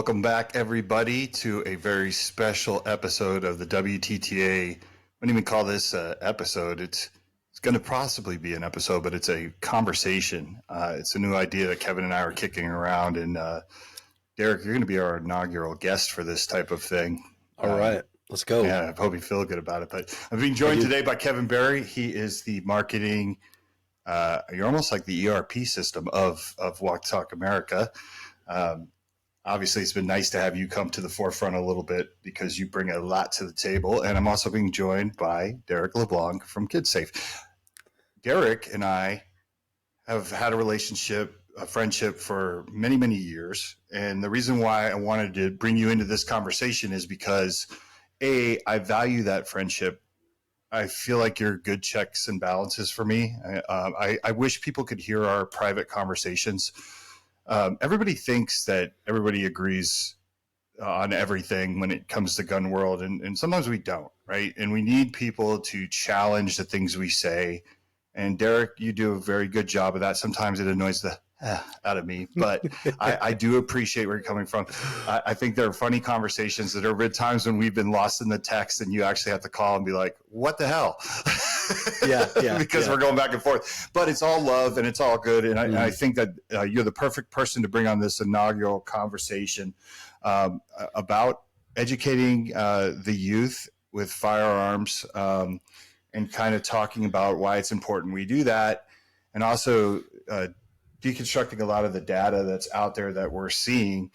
Welcome back, everybody, to a very special episode of the WTTA. I wouldn't even call this an episode. It's going to possibly be an episode, but it's a conversation. It's a new idea that Kevin and I are kicking around. And Derek, you're going to be our inaugural guest for this type of thing. All right, let's go. Yeah, I hope you feel good about it. But I'm being joined today by Kevin Berry. He is the marketing, you're almost like the ERP system of Walk Talk America. Obviously, it's been nice to have you come to the forefront a little bit because you bring a lot to the table. And I'm also being joined by Derek LeBlanc from S.A.F.E. Derek and I have had a relationship, a friendship for many, many years. And the reason why I wanted to bring you into this conversation is because, A, I value that friendship. I feel like you're good checks and balances for me. I wish people could hear our private conversations. Everybody thinks that everybody agrees on everything when it comes to gun world. And sometimes we don't, right? And we need people to challenge the things we say. And Derek, you do a very good job of that. Sometimes it annoys the out of me, but I do appreciate where you're coming from. I think there are funny conversations. There have been times when we've been lost in the text and you actually have to call and be like, what the hell? Because we're going back and forth, but it's all love and it's all good. And I think that you're the perfect person to bring on this inaugural conversation about educating the youth with firearms and kind of talking about why it's important we do that. And also deconstructing a lot of the data that's out there that we're seeing,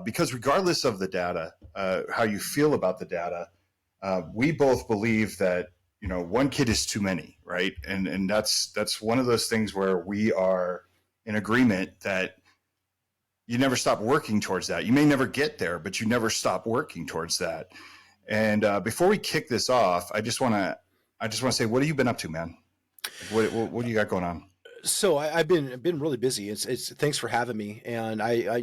because regardless of the data, how you feel about the data, we both believe that, you know, one kid is too many, right? And that's one of those things where we are in agreement that you never stop working towards that. You may never get there, but you never stop working towards that. And before we kick this off, I just want to say, what have you been up to, man? What do you got going on? So I've been really busy. It's thanks for having me. And I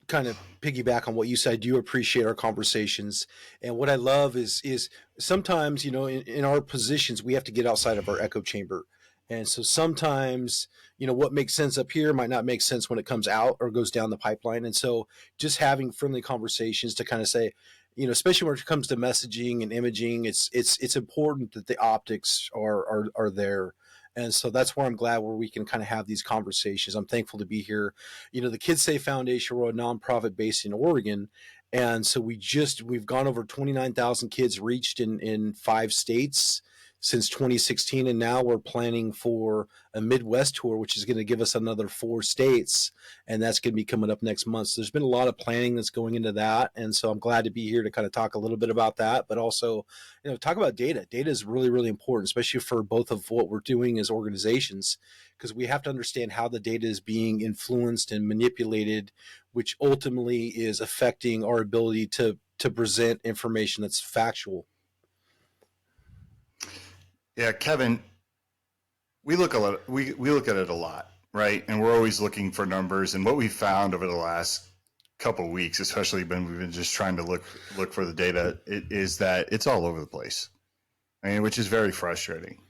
kind of piggyback on what you said. I do appreciate our conversations. And what I love is sometimes, in our positions, we have to get outside of our echo chamber. And so sometimes, what makes sense up here might not make sense when it comes out or goes down the pipeline. And so just having friendly conversations to kind of say, especially when it comes to messaging and imaging, it's important that the optics are there. And so that's where I'm glad where we can kind of have these conversations. I'm thankful to be here. The Kids Safe Foundation, we're a nonprofit based in Oregon. And so we've gone over 29,000 kids reached in 5 states since 2016. And now we're planning for a Midwest tour, which is going to give us another 4 states. And that's going to be coming up next month. So there's been a lot of planning that's going into that. And so I'm glad to be here to kind of talk a little bit about that, but also, talk about data. Data is really, really important, especially for both of what we're doing as organizations, because we have to understand how the data is being influenced and manipulated, which ultimately is affecting our ability to present information that's factual. Yeah, Kevin, we look at it a lot, right? And we're always looking for numbers. And what we found over the last couple of weeks, especially when we've been just trying to look for the data, is that it's all over the place. Which is very frustrating.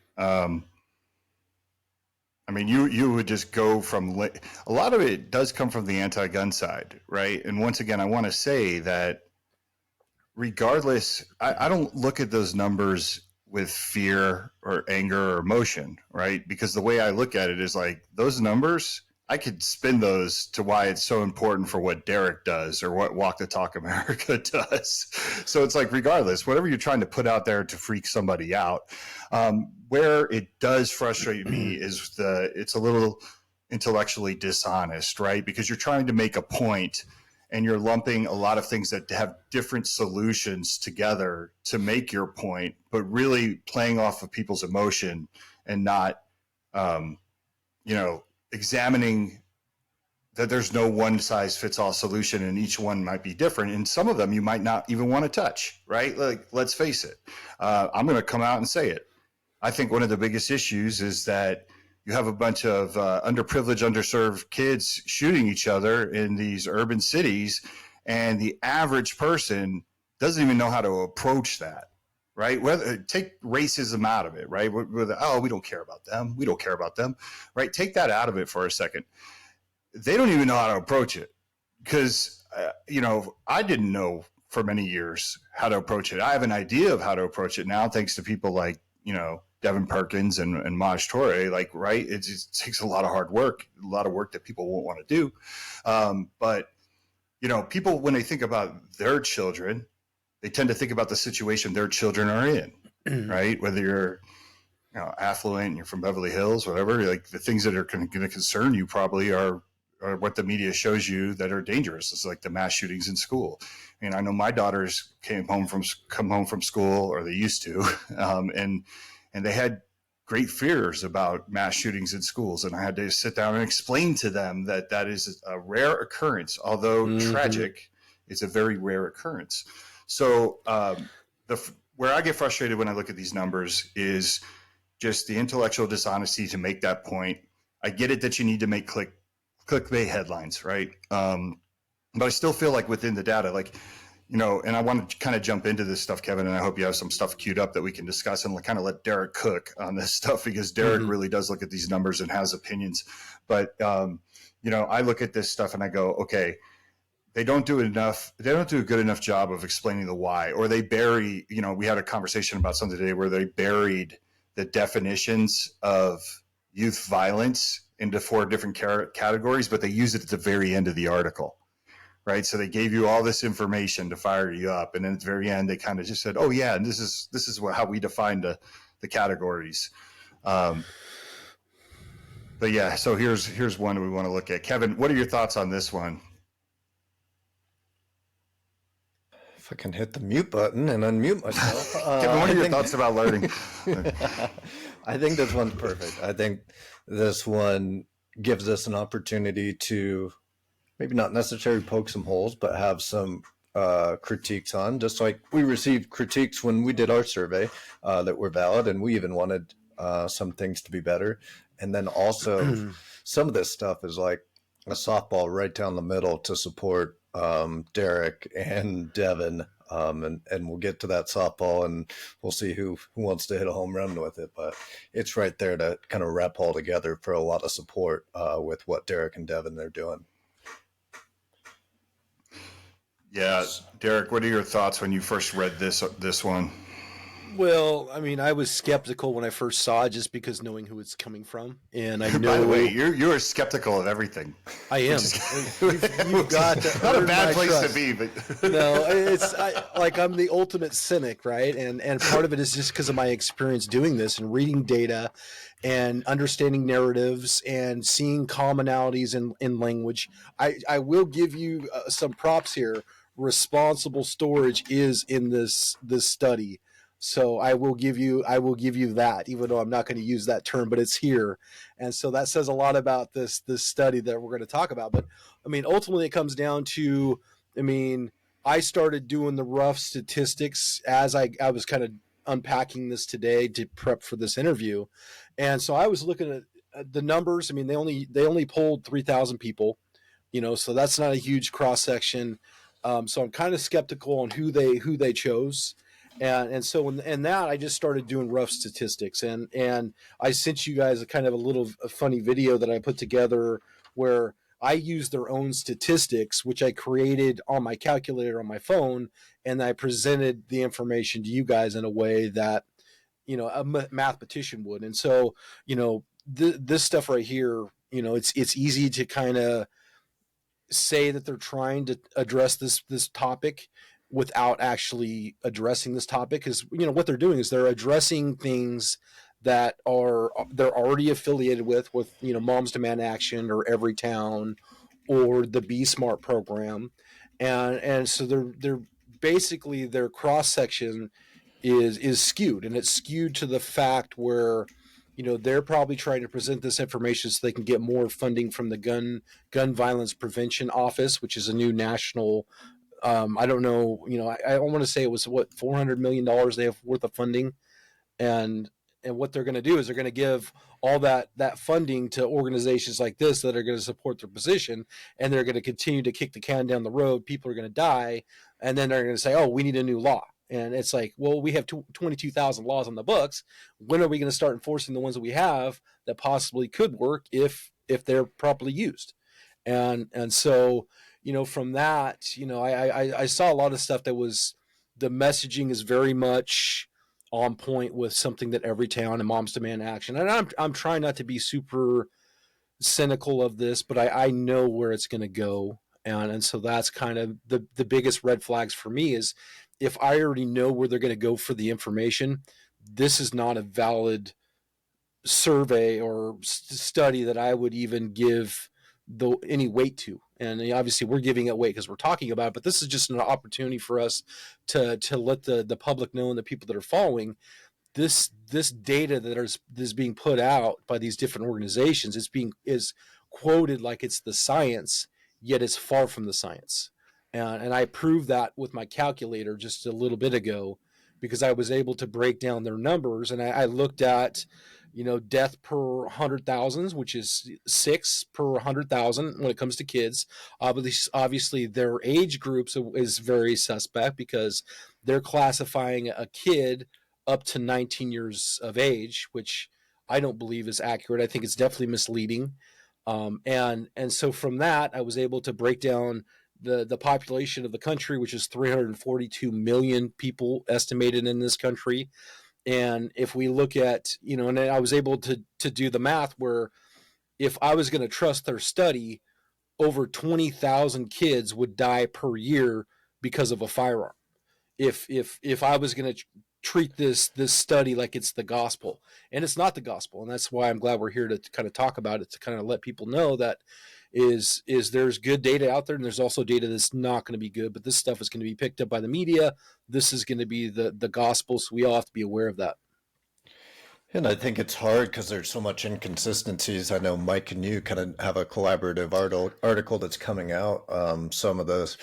You would just go from a lot of it does come from the anti-gun side, right? And once again, I want to say that regardless, I don't look at those numbers with fear or anger or emotion, right? Because the way I look at it is like those numbers, I could spin those to why it's so important for what Derek does or what Walk the Talk America does. So it's like, regardless, whatever you're trying to put out there to freak somebody out, where it does frustrate me is it's a little intellectually dishonest, right? Because you're trying to make a point and you're lumping a lot of things that have different solutions together to make your point, but really playing off of people's emotion and not, examining that there's no one size fits all solution and each one might be different. And some of them you might not even want to touch, right? Like, let's face it. I'm going to come out and say it. I think one of the biggest issues is that you have a bunch of underprivileged, underserved kids shooting each other in these urban cities, and the average person doesn't even know how to approach that, right? Take racism out of it, right? We don't care about them. We don't care about them, right? Take that out of it for a second. They don't even know how to approach it because I didn't know for many years how to approach it. I have an idea of how to approach it now, thanks to people like, Devin Perkins and Maj Toure, like, right. It just takes a lot of hard work, a lot of work that people won't want to do. But, people, when they think about their children, they tend to think about the situation their children are in, right? Whether you're, affluent and you're from Beverly Hills, whatever, like the things that are going to concern you probably are what the media shows you that are dangerous. It's like the mass shootings in school. I know my daughters come home from school, or they used to, and they had great fears about mass shootings in schools. And I had to sit down and explain to them that is a rare occurrence, although tragic. It's a very rare occurrence. So where I get frustrated when I look at these numbers is just the intellectual dishonesty to make that point. I get it that you need to make clickbait headlines, right? But I still feel like within the data, and I want to kind of jump into this stuff, Kevin, and I hope you have some stuff queued up that we can discuss and kind of let Derek cook on this stuff, because Derek really does look at these numbers and has opinions. But, I look at this stuff and I go, okay, they don't do enough. They don't do a good enough job of explaining the why, or they bury, we had a conversation about something today where they buried the definitions of youth violence into 4 different categories, but they use it at the very end of the article, right? So they gave you all this information to fire you up, and then at the very end, they kind of just said, "Oh yeah, and this is how we define the categories." But yeah, so here's one we want to look at. Kevin, what are your thoughts on this one? If I can hit the mute button and unmute myself. Kevin, what are your thoughts about learning? I think this one's perfect. I think this one gives us an opportunity to maybe not necessarily poke some holes, but have some critiques on, just like we received critiques when we did our survey that were valid, and we even wanted some things to be better. And then also some of this stuff is like a softball right down the middle to support Derek and Devin, and we'll get to that softball and we'll see who wants to hit a home run with it. But it's right there to kind of wrap all together for a lot of support with what Derek and Devin are doing. Yeah, Derek, what are your thoughts when you first read this one? Well, I was skeptical when I first saw it, just because knowing who it's coming from, and I know. By the way, you're skeptical of everything. I am. You've got to not a earn bad my place trust. to be, but No, I'm the ultimate cynic, right? And part of it is just because of my experience doing this and reading data, and understanding narratives and seeing commonalities in language. I will give you some props here. Responsible storage is in this study. So I will give you that, even though I'm not going to use that term, but it's here. And so that says a lot about this study that we're going to talk about. But ultimately it comes down to, I started doing the rough statistics as I was kind of unpacking this today to prep for this interview. And so I was looking at the numbers. They only polled 3,000 people, so that's not a huge cross section. So I'm kind of skeptical on who they chose. And so in that, I just started doing rough statistics, and I sent you guys a funny video that I put together where I used their own statistics, which I created on my calculator on my phone, and I presented the information to you guys in a way that, a mathematician would. And so, this stuff right here, it's easy to kind of say that they're trying to address this topic without actually addressing this topic, because what they're doing is they're addressing things that they're already affiliated with Moms Demand Action or Everytown or the Be Smart program, and so they're basically, their cross section is skewed, and it's skewed to the fact where they're probably trying to present this information so they can get more funding from the gun violence prevention office, which is a new national. I don't know. I want to say it was $400 million they have worth of funding, and what they're going to do is they're going to give all that funding to organizations like this that are going to support their position, and they're going to continue to kick the can down the road. People are going to die, and then they're going to say, "Oh, we need a new law." And it's like, well, we have 22,000 laws on the books. When are we going to start enforcing the ones that we have that possibly could work if they're properly used? And so, from that, I saw a lot of stuff that was, the messaging is very much on point with something that every town and Moms Demand Action. And I'm trying not to be super cynical of this, but I know where it's going to go. And so that's kind of the biggest red flags for me is, if I already know where they're going to go for the information, this is not a valid survey or study that I would even give any weight to. And obviously we're giving it weight because we're talking about it, but this is just an opportunity for us to let the public know, and the people that are following this data that is being put out by these different organizations is quoted like it's the science, yet it's far from the science. And I proved that with my calculator just a little bit ago, because I was able to break down their numbers, and I looked at, death per 100,000, which is 6 per 100,000 when it comes to kids. Obviously, their age groups is very suspect, because they're classifying a kid up to 19 years of age, which I don't believe is accurate. I think it's definitely misleading. And so from that, I was able to break down the population of the country, which is 342 million people estimated in this country. And if we look at, and I was able to do the math where, if I was going to trust their study, over 20,000 kids would die per year because of a firearm. If I was going to treat this study like it's the gospel, and it's not the gospel. And that's why I'm glad we're here to kind of talk about it, to kind of let people know that there's good data out there, and there's also data that's not going to be good, but this stuff is going to be picked up by the media. This is going to be the gospel. So we all have to be aware of that. And I think it's hard because there's so much inconsistencies. I know Mike and you kind of have a collaborative article that's coming out. Some of those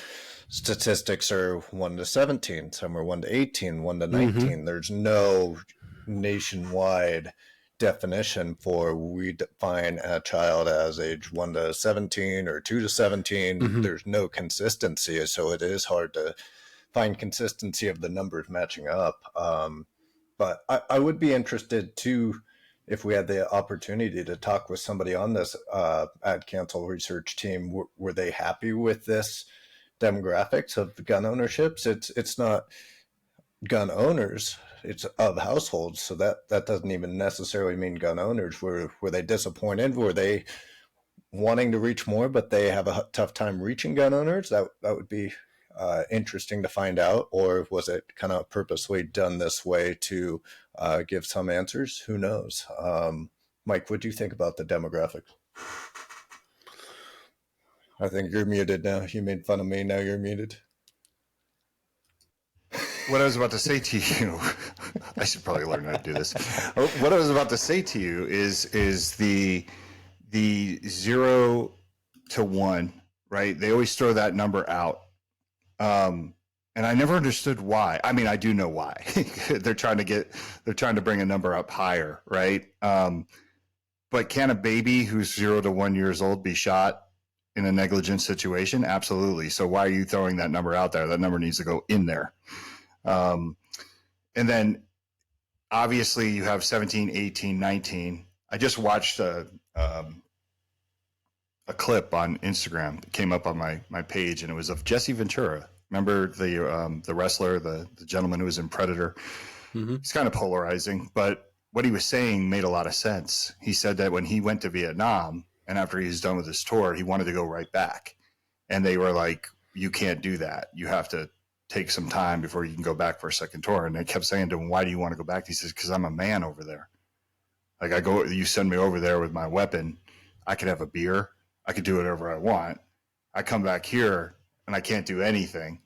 statistics are 1 to 17, some are 1 to 18, 1 to 19. Mm-hmm. There's no nationwide definition for, we define a child as age 1 to 17 or 2 to 17. Mm-hmm. There's no consistency. So it is hard to find consistency of the numbers matching up. But I would be interested too, if we had the opportunity to talk with somebody on this ad cancel research team. Were they happy with this demographics of gun ownerships? It's not gun owners, it's of households. So that doesn't even necessarily mean gun owners. Were they disappointed? Were they wanting to reach more, but they have a tough time reaching gun owners? That would be interesting to find out. Or was it kind of purposely done this way to give some answers? Who knows? Mike, what do you think about the demographics? I think you're muted now. You made fun of me. Now you're muted. What I was about to say to you, I should probably learn how to do this. What I was about to say to you is the 0 to 1, right? They always throw that number out. And I never understood why. I mean, I do know why. they're trying to bring a number up higher, right? But can a baby who's 0 to 1 years old be shot in a negligent situation? Absolutely. So why are you throwing that number out there? That number needs to go in there. And then obviously you have 17, 18, 19. I just watched a clip on Instagram that came up on my page, and it was of Jesse Ventura. Remember the wrestler, the gentleman who was in Predator? Mm-hmm. He's kind of polarizing, but what he was saying made a lot of sense. He said that when he went to Vietnam, and after he was done with his tour, he wanted to go right back. And they were like, you can't do that. You have to take some time before you can go back for a second tour. And they kept saying to him, why do you want to go back? He says, because I'm a man over there. Like, you send me over there with my weapon, I could have a beer, I could do whatever I want. I come back here and I can't do anything,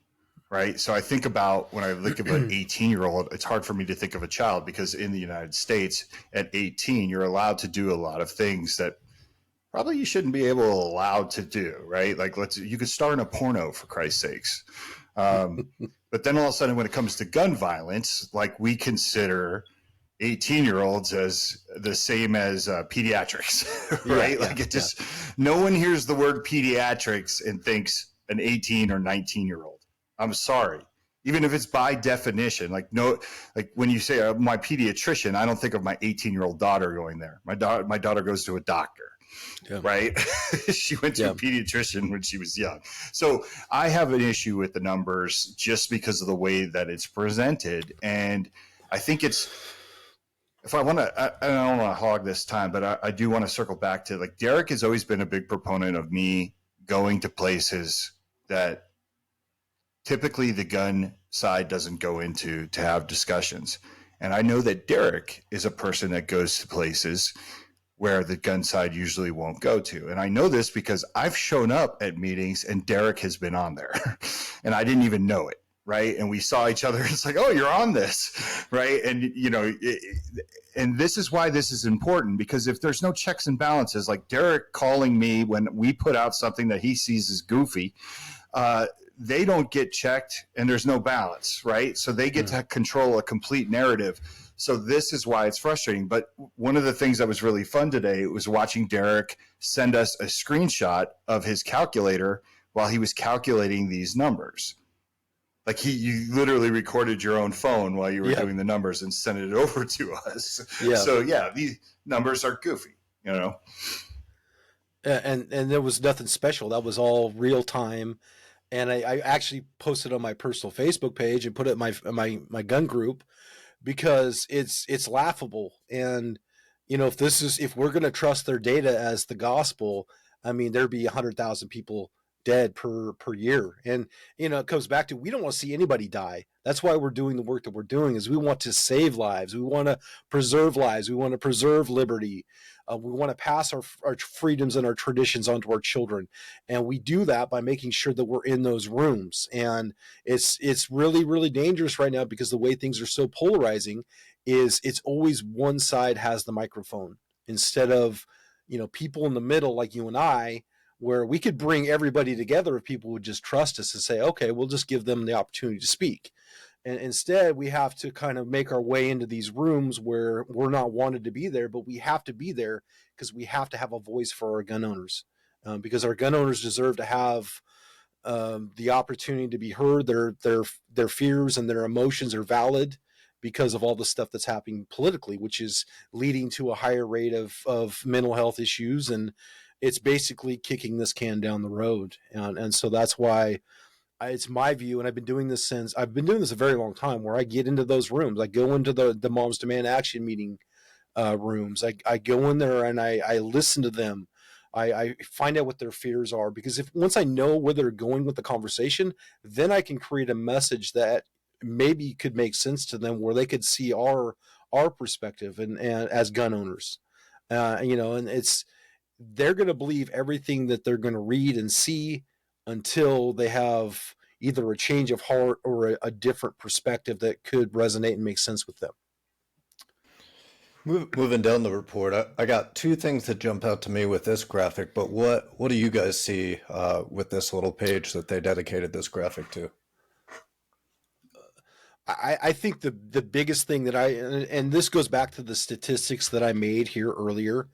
right? So I think about, when I look at an 18-year-old, it's hard for me to think of a child, because in the United States at 18, you're allowed to do a lot of things that probably you shouldn't be allowed to do, right? Like, you could star in a porno, for Christ's sakes. But then all of a sudden, when it comes to gun violence, like, we consider 18-year-olds as the same as pediatrics, right? Like, it just, no one hears the word pediatrics and thinks an 18 or 19-year-old. I'm sorry. Even if it's by definition, like when you say my pediatrician, I don't think of my 18-year-old daughter going there. My daughter goes to a doctor. Yeah. right? She went to Yeah. a pediatrician when she was young. So I have an issue with the numbers just because of the way that it's presented. And I think it's, if I want to, I don't want to hog this time, but I do want to circle back to, like, Derek has always been a big proponent of me going to places that typically the gun side doesn't go into to have discussions. And I know that Derek is a person that goes to places where the gun side usually won't go to. And I know this because I've shown up at meetings and Derek has been on there and I didn't even know it. Right. And we saw each other. It's like, oh, you're on this. Right. And, you know, and this is why this is important, because if there's no checks and balances, like Derek calling me when we put out something that he sees as goofy, they don't get checked and there's no balance, right? So they get to control a complete narrative. So this is why it's frustrating. But one of the things that was really fun today was watching Derek send us a screenshot of his calculator while he was calculating these numbers. Like you literally recorded your own phone while you were doing the numbers and sent it over to us. Yeah. So yeah, these numbers are goofy, you know? And there was nothing special. That was all real time. And I actually posted on my personal Facebook page and put it in my gun group, because it's laughable. And, you know, if we're going to trust their data as the gospel, I mean, there'd be 100,000 people dead per year. And, you know, it comes back to, we don't want to see anybody die. That's why we're doing the work that we're doing, is we want to save lives. We want to preserve lives. We want to preserve liberty. We want to pass our freedoms and our traditions onto our children. And we do that by making sure that we're in those rooms. And it's really, really dangerous right now, because the way things are so polarizing is it's always one side has the microphone, instead of, you know, people in the middle like you and I, where we could bring everybody together if people would just trust us and say, okay, we'll just give them the opportunity to speak. And instead, we have to kind of make our way into these rooms where we're not wanted to be there, but we have to be there because we have to have a voice for our gun owners, because our gun owners deserve to have the opportunity to be heard. Their fears and their emotions are valid because of all the stuff that's happening politically, which is leading to a higher rate of mental health issues. And it's basically kicking this can down the road. And so that's why it's my view, and I've been doing this a very long time, where I get into those rooms. I go into the Moms Demand Action meeting rooms. I go in there and I listen to them. I find out what their fears are, because once I know where they're going with the conversation, then I can create a message that maybe could make sense to them, where they could see our perspective and as gun owners, you know, and they're going to believe everything that they're going to read and see until they have either a change of heart or a different perspective that could resonate and make sense with them. Moving down the report, I got two things that jump out to me with this graphic, but what do you guys see with this little page that they dedicated this graphic to? I think the biggest thing that and this goes back to the statistics that I made here earlier,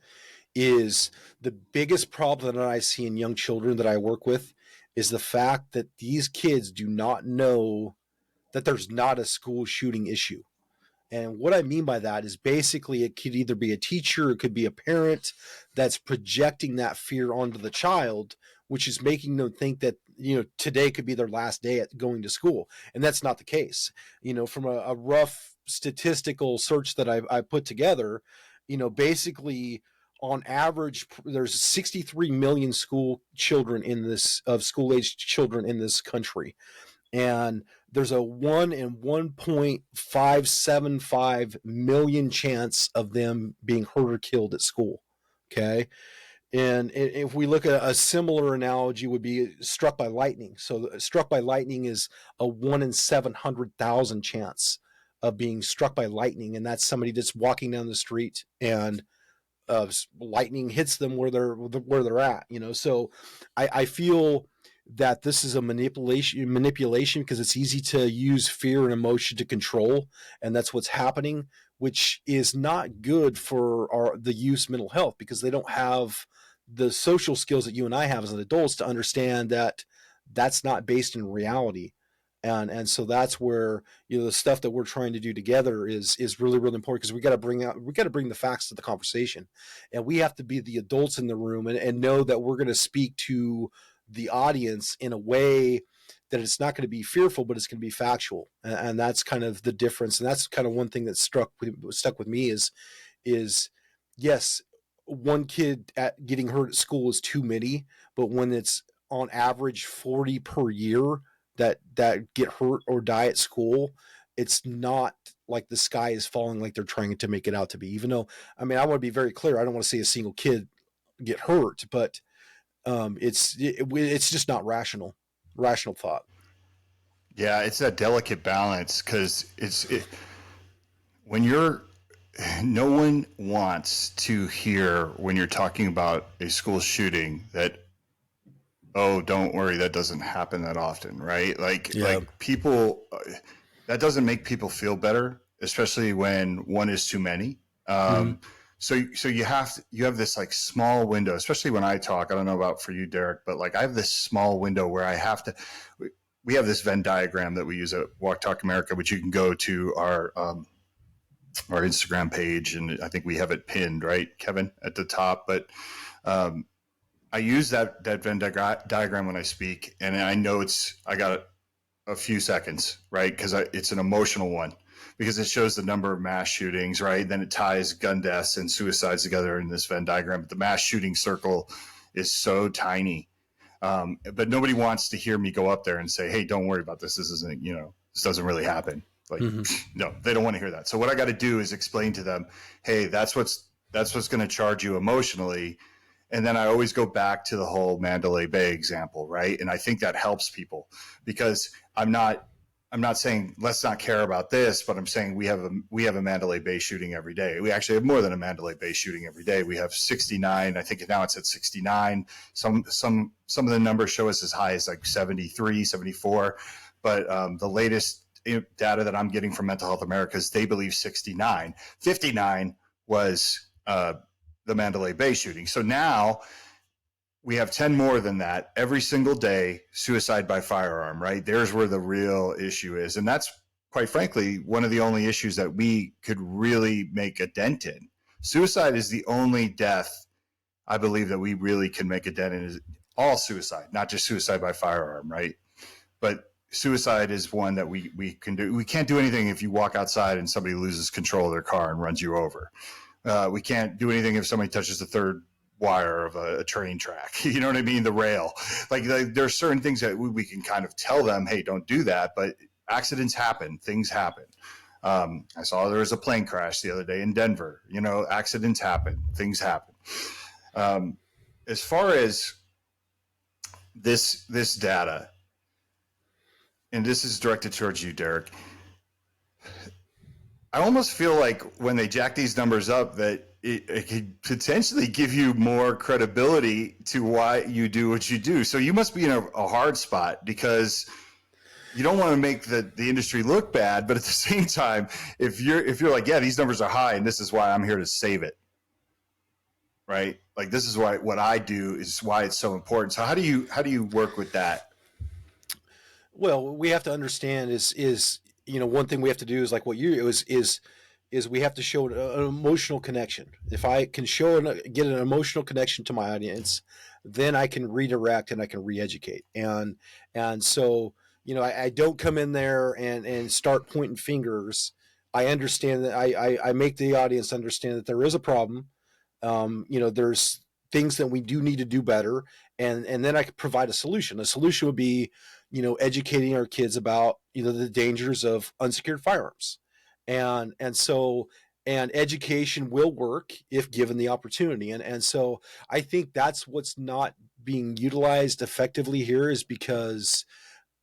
is the biggest problem that I see in young children that I work with is the fact that these kids do not know that there's not a school shooting issue. And what I mean by that is basically it could either be a teacher, it could be a parent that's projecting that fear onto the child, which is making them think that, you know, today could be their last day at going to school. And that's not the case. You know, from a rough statistical search that I put together, you know, basically on average, there's 63 million school age children in this country. And there's a 1 in 1.575 million chance of them being hurt or killed at school. Okay. And if we look at a similar analogy, would be struck by lightning. So struck by lightning is a 1 in 700,000 chance of being struck by lightning. And that's somebody that's walking down the street and lightning hits them where they're at, you know. So I feel that this is a manipulation because it's easy to use fear and emotion to control, and that's what's happening, which is not good for the youth's mental health, because they don't have the social skills that you and I have as adults to understand that that's not based in reality. And so that's where, the stuff that we're trying to do together is really, really important, because we got to bring the facts to the conversation, and we have to be the adults in the room, and know that we're going to speak to the audience in a way that it's not going to be fearful, but it's going to be factual. And that's kind of the difference. And that's kind of one thing that stuck with me is yes, one kid getting hurt at school is too many, but when it's on average 40 per year that get hurt or die at school, it's not like the sky is falling like they're trying to make it out to be. Even though, I mean, I want to be very clear, I don't want to see a single kid get hurt, but it's just not rational thought. Yeah, it's that delicate balance, because when you're, no one wants to hear when you're talking about a school shooting that, oh, don't worry, that doesn't happen that often, right? Like people, that doesn't make people feel better, especially when one is too many. So you have this like small window, especially when I talk. I don't know about for you, Derek, but like I have this small window where I have to. We have this Venn diagram that we use at Walk Talk America, which you can go to our Instagram page, and I think we have it pinned, right, Kevin, at the top. But I use that Venn diagram when I speak, and I know I got a few seconds, right, because it's an emotional one, because it shows the number of mass shootings, right? Then it ties gun deaths and suicides together in this Venn diagram. But the mass shooting circle is so tiny. But nobody wants to hear me go up there and say, hey, don't worry about this. This isn't, this doesn't really happen. Like, no, they don't want to hear that. So what I got to do is explain to them, hey, that's what's going to charge you emotionally. And then I always go back to the whole Mandalay Bay example, right? And I think that helps people, because I'm not saying let's not care about this, but I'm saying we have a Mandalay Bay shooting every day. We actually have more than a Mandalay Bay shooting every day. We have 69. I think now it's at 69. Some of the numbers show us as high as like 73, 74. But the latest data that I'm getting from Mental Health America is they believe 69. 59 was the Mandalay Bay shooting. So now we have 10 more than that every single day, suicide by firearm, right? There's where the real issue is. And that's, quite frankly, one of the only issues that we could really make a dent in. Suicide is the only death, I believe, that we really can make a dent in. Is all suicide, not just suicide by firearm, right? But suicide is one that we can do. We can't do anything if you walk outside and somebody loses control of their car and runs you over. We can't do anything if somebody touches the third wire of a train track, you know what I mean? The rail, like there are certain things that we can kind of tell them, hey, don't do that. But accidents happen, things happen. I saw there was a plane crash the other day in Denver. Accidents happen, things happen. As far as this data, and this is directed towards you, Derek, I almost feel like when they jack these numbers up that it could potentially give you more credibility to why you do what you do. So you must be in a hard spot, because you don't want to make the industry look bad, but at the same time, if you're like, yeah, these numbers are high and this is why I'm here to save it, right? Like, this is why what I do is why it's so important. So how do you work with that? Well, we have to understand is one thing we have to do is like what you is we have to show an emotional connection. If I can get an emotional connection to my audience, then I can redirect and I can re-educate. And so, I don't come in there and start pointing fingers. I understand that I make the audience understand that there is a problem. There's things that we do need to do better. And then I can provide a solution. A solution would be, educating our kids about, the dangers of unsecured firearms. And education will work if given the opportunity. And so I think that's what's not being utilized effectively here, is because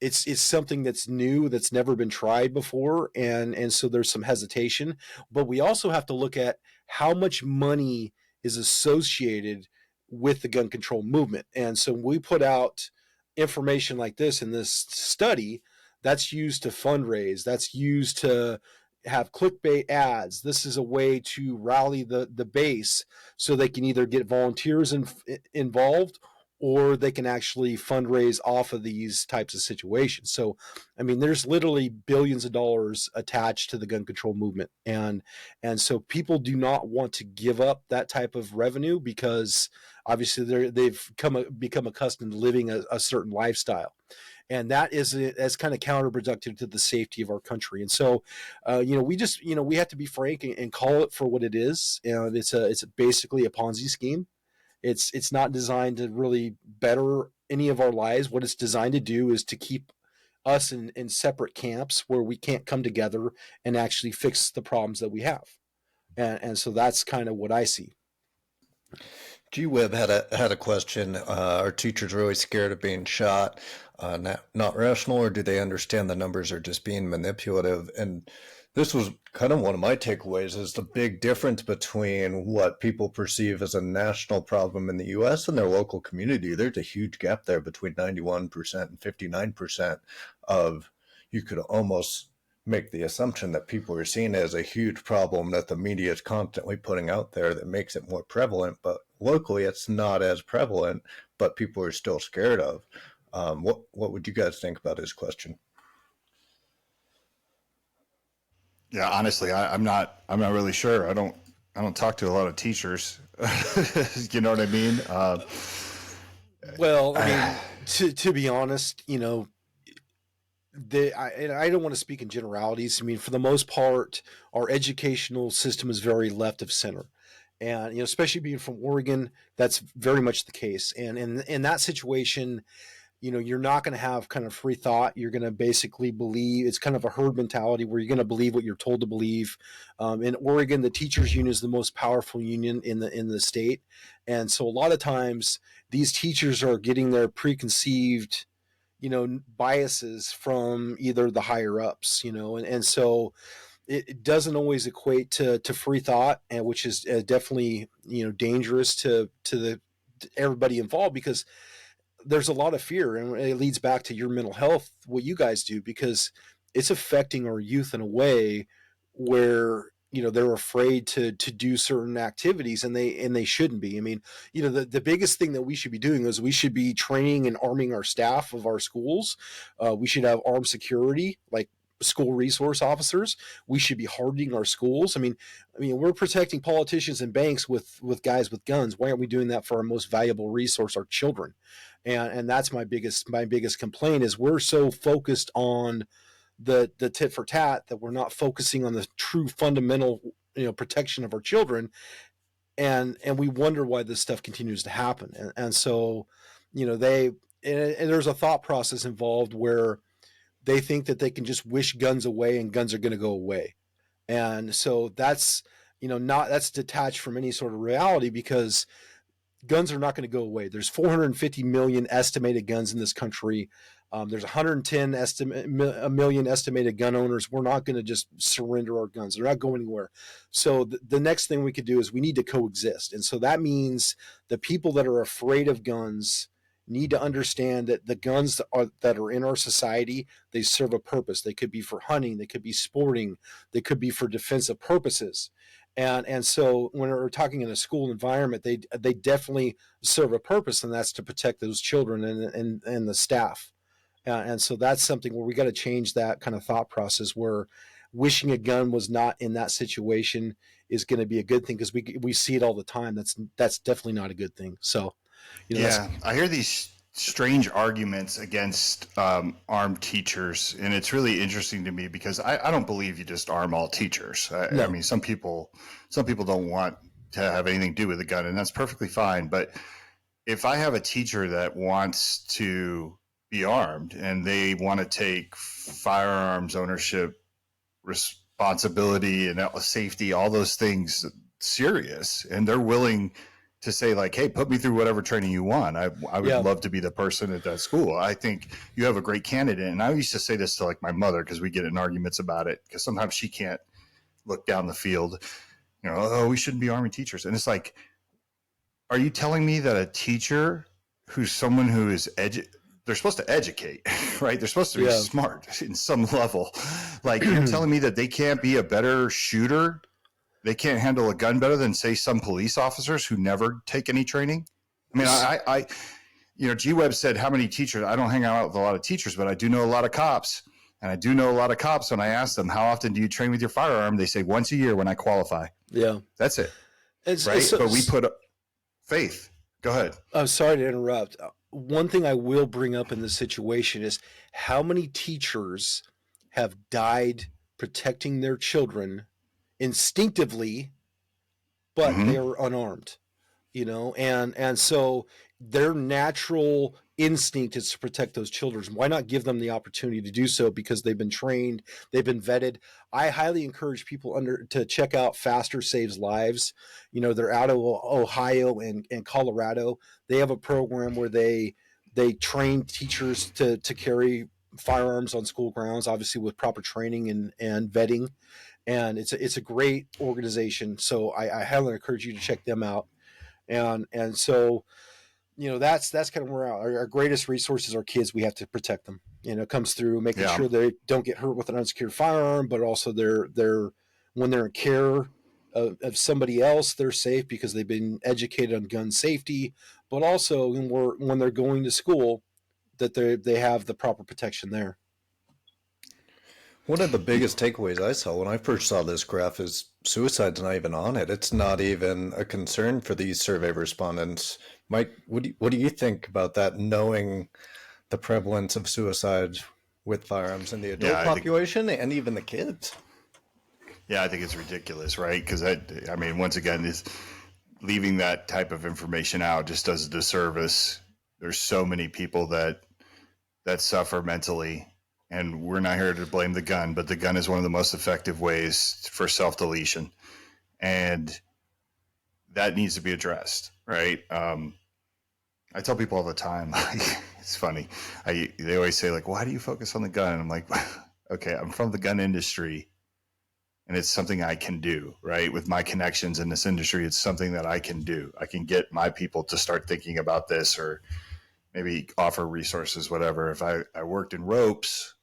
it's something that's new, that's never been tried before. And so there's some hesitation, but we also have to look at how much money is associated with the gun control movement. And so we put out information like this in this study that's used to fundraise, that's used to have clickbait ads. This is a way to rally the base so they can either get volunteers involved, or they can actually fundraise off of these types of situations. So, I mean, there's literally billions of dollars attached to the gun control movement, and so people do not want to give up that type of revenue because obviously they've become accustomed to living a certain lifestyle. And that's kind of counterproductive to the safety of our country. And so, we have to be frank and call it for what it is. And it's basically a Ponzi scheme. It's not designed to really better any of our lives. What it's designed to do is to keep us in separate camps where we can't come together and actually fix the problems that we have. And so that's kind of what I see. G-Web had a question. Are teachers really scared of being shot? Not rational, or do they understand the numbers are just being manipulative? And this was kind of one of my takeaways, is the big difference between what people perceive as a national problem in the U.S. and their local community. There's a huge gap there between 91% and 59% of, you could almost make the assumption that people are seeing as a huge problem that the media is constantly putting out there that makes it more prevalent. But locally, it's not as prevalent, but people are still scared of. What would you guys think about his question? Yeah, honestly, I'm not really sure. I don't talk to a lot of teachers. You know what I mean? Well, I mean, to be honest, I don't want to speak in generalities. I mean, for the most part, our educational system is very left of center. And, especially being from Oregon, that's very much the case. And in that situation, you're not going to have kind of free thought. You're going to basically believe, it's kind of a herd mentality where you're going to believe what you're told to believe. In Oregon, the teachers union is the most powerful union in the state. And so a lot of times these teachers are getting their preconceived, biases from either the higher ups, and so it doesn't always equate to free thought, and which is definitely, dangerous to everybody involved, because there's a lot of fear, and it leads back to your mental health, what you guys do, because it's affecting our youth in a way where, they're afraid to do certain activities, and they shouldn't be. I mean, the biggest thing that we should be doing is we should be training and arming our staff of our schools. We should have armed security, like school resource officers. We should be hardening our schools. I mean, we're protecting politicians and banks with guys with guns. Why aren't we doing that for our most valuable resource, our children? And that's my biggest complaint, is we're so focused on the tit for tat that we're not focusing on the true fundamental, protection of our children. And we wonder why this stuff continues to happen. And so, and there's a thought process involved where they think that they can just wish guns away and guns are going to go away. And so that's, that's detached from any sort of reality, because guns are not going to go away. There's 450 million estimated guns in this country. There's 110 million estimated gun owners. We're not going to just surrender our guns. They're not going anywhere. So the next thing we could do is we need to coexist. And so that means the people that are afraid of guns need to understand that the guns that are in our society, they serve a purpose. They could be for hunting, they could be sporting, they could be for defensive purposes. And so when we're talking in a school environment, they definitely serve a purpose, and that's to protect those children and the staff. And so that's something where we got to change that kind of thought process, where wishing a gun was not in that situation is going to be a good thing, because we see it all the time. That's definitely not a good thing. So, yeah, I hear these strange arguments against armed teachers, and it's really interesting to me, because I don't believe you just arm all teachers. No. I mean, some people don't want to have anything to do with a gun, and that's perfectly fine. But if I have a teacher that wants to be armed and they want to take firearms ownership, responsibility, and safety, all those things serious, and they're willing to say, like, hey, put me through whatever training you want, I would love to be the person at that school. I think you have a great candidate. And I used to say this to, like, my mother, because we get in arguments about it, because sometimes she can't look down the field, oh, we shouldn't be arming teachers. And it's like, are you telling me that a teacher who's someone who is they're supposed to educate, right? They're supposed to be smart in some level. Like, you're telling me that they can't be a better shooter? They can't handle a gun better than, say, some police officers who never take any training? I mean, G-Web said, how many teachers? I don't hang out with a lot of teachers, but I do know a lot of cops. And I do know a lot of cops. When I ask them, how often do you train with your firearm? They say once a year when I qualify. Yeah. That's it. It's, right. it's, But we put faith. Go ahead. I'm sorry to interrupt. One thing I will bring up in this situation is how many teachers have died protecting their children instinctively, but they are unarmed, and so their natural instinct is to protect those children. Why not give them the opportunity to do so? Because they've been trained, they've been vetted. I highly encourage people to check out Faster Saves Lives. They're out of Ohio and Colorado. They have a program where they train teachers to carry firearms on school grounds, obviously with proper training and vetting. And it's a great organization. So I highly encourage you to check them out. And so, that's kind of where our greatest resources are kids. We have to protect them. It comes through making sure they don't get hurt with an unsecured firearm, but also they're when they're in care of somebody else, they're safe because they've been educated on gun safety, but also when they're going to school, that they have the proper protection there. One of the biggest takeaways I saw when I first saw this graph is suicide's not even on it. It's not even a concern for these survey respondents. Mike, what do you think about that, knowing the prevalence of suicide with firearms in the adult population and even the kids? Yeah, I think it's ridiculous, right? Because once again, is leaving that type of information out just does a disservice. There's so many people that suffer mentally. And we're not here to blame the gun, but the gun is one of the most effective ways for self-deletion. And that needs to be addressed, right? I tell people all the time, it's funny. They always say, like, why do you focus on the gun? And I'm like, okay, I'm from the gun industry, and it's something I can do, right? With my connections in this industry, it's something that I can do. I can get my people to start thinking about this, or maybe offer resources, whatever. If I worked in ropes,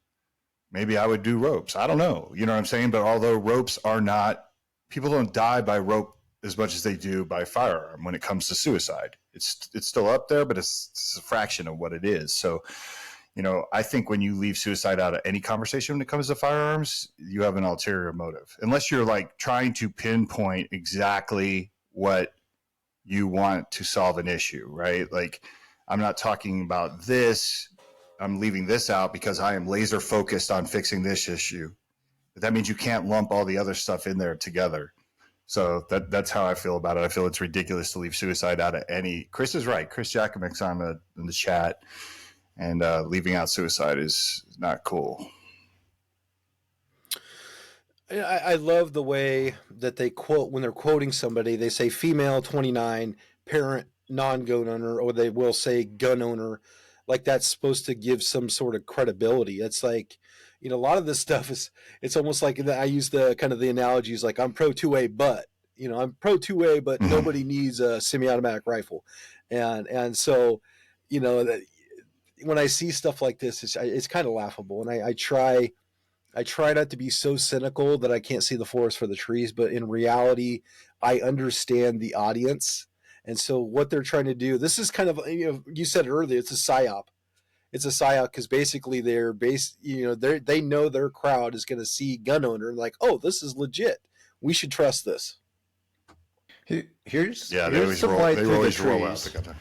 maybe I would do ropes. I don't know. You know what I'm saying? But although ropes are not, people don't die by rope as much as they do by firearm when it comes to suicide. It's still up there, but it's a fraction of what it is. So, I think when you leave suicide out of any conversation when it comes to firearms, you have an ulterior motive. Unless you're like trying to pinpoint exactly what you want to solve an issue, right? Like, I'm not talking about this. I'm leaving this out because I am laser focused on fixing this issue. But that means you can't lump all the other stuff in there together. So that's how I feel about it. I feel it's ridiculous to leave suicide out of any. Chris is right. Chris Jacomek's in the chat, and leaving out suicide is not cool. I love the way that they quote, when they're quoting somebody, they say female 29, parent non-gun owner, or they will say gun owner. Like that's supposed to give some sort of credibility. It's like, a lot of this stuff it's almost like I use the kind of the analogies like I'm pro 2A, but I'm pro 2A, but nobody needs a semi-automatic rifle. And so, that when I see stuff like this, it's kind of laughable. And I try not to be so cynical that I can't see the forest for the trees, but in reality, I understand the audience. And so what they're trying to do, this is kind of, you said it earlier, it's a psyop. It's a psyop because basically they know their crowd is going to see gun owner and like, oh, this is legit. We should trust this. Here's they always roll out the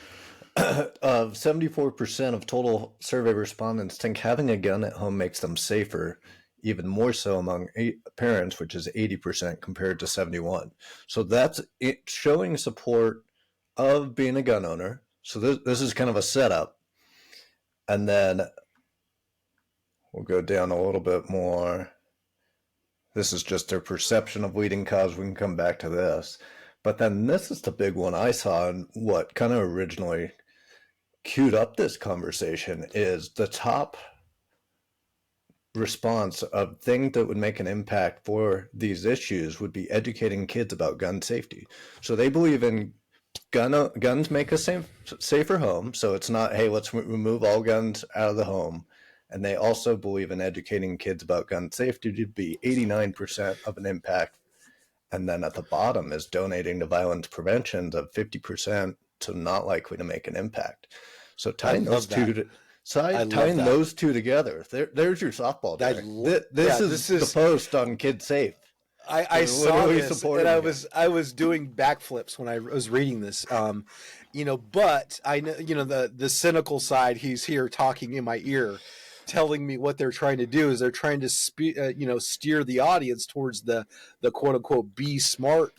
gun. Of 74% of total survey respondents think having a gun at home makes them safer, even more so among parents, which is 80% compared to 71%. So that's it, showing support of being a gun owner. So this is kind of a setup. And then we'll go down a little bit more. This is just their perception of leading cause. We can come back to this. But then this is the big one I saw, and what kind of originally queued up this conversation is the top response of thing that would make an impact for these issues would be educating kids about gun safety. So they believe in guns make a safer home. So it's not, hey, let's remove all guns out of the home. And they also believe in educating kids about gun safety to be 89% of an impact. And then at the bottom is donating to violence prevention of 50%, so not likely to make an impact. So tying those two together, there's your softball there. This is the post on Kid Safe. I saw this, and I was doing backflips when I was reading this. But I know, the cynical side. He's here talking in my ear, telling me what they're trying to do is they're trying to steer the audience towards the quote unquote Be Smart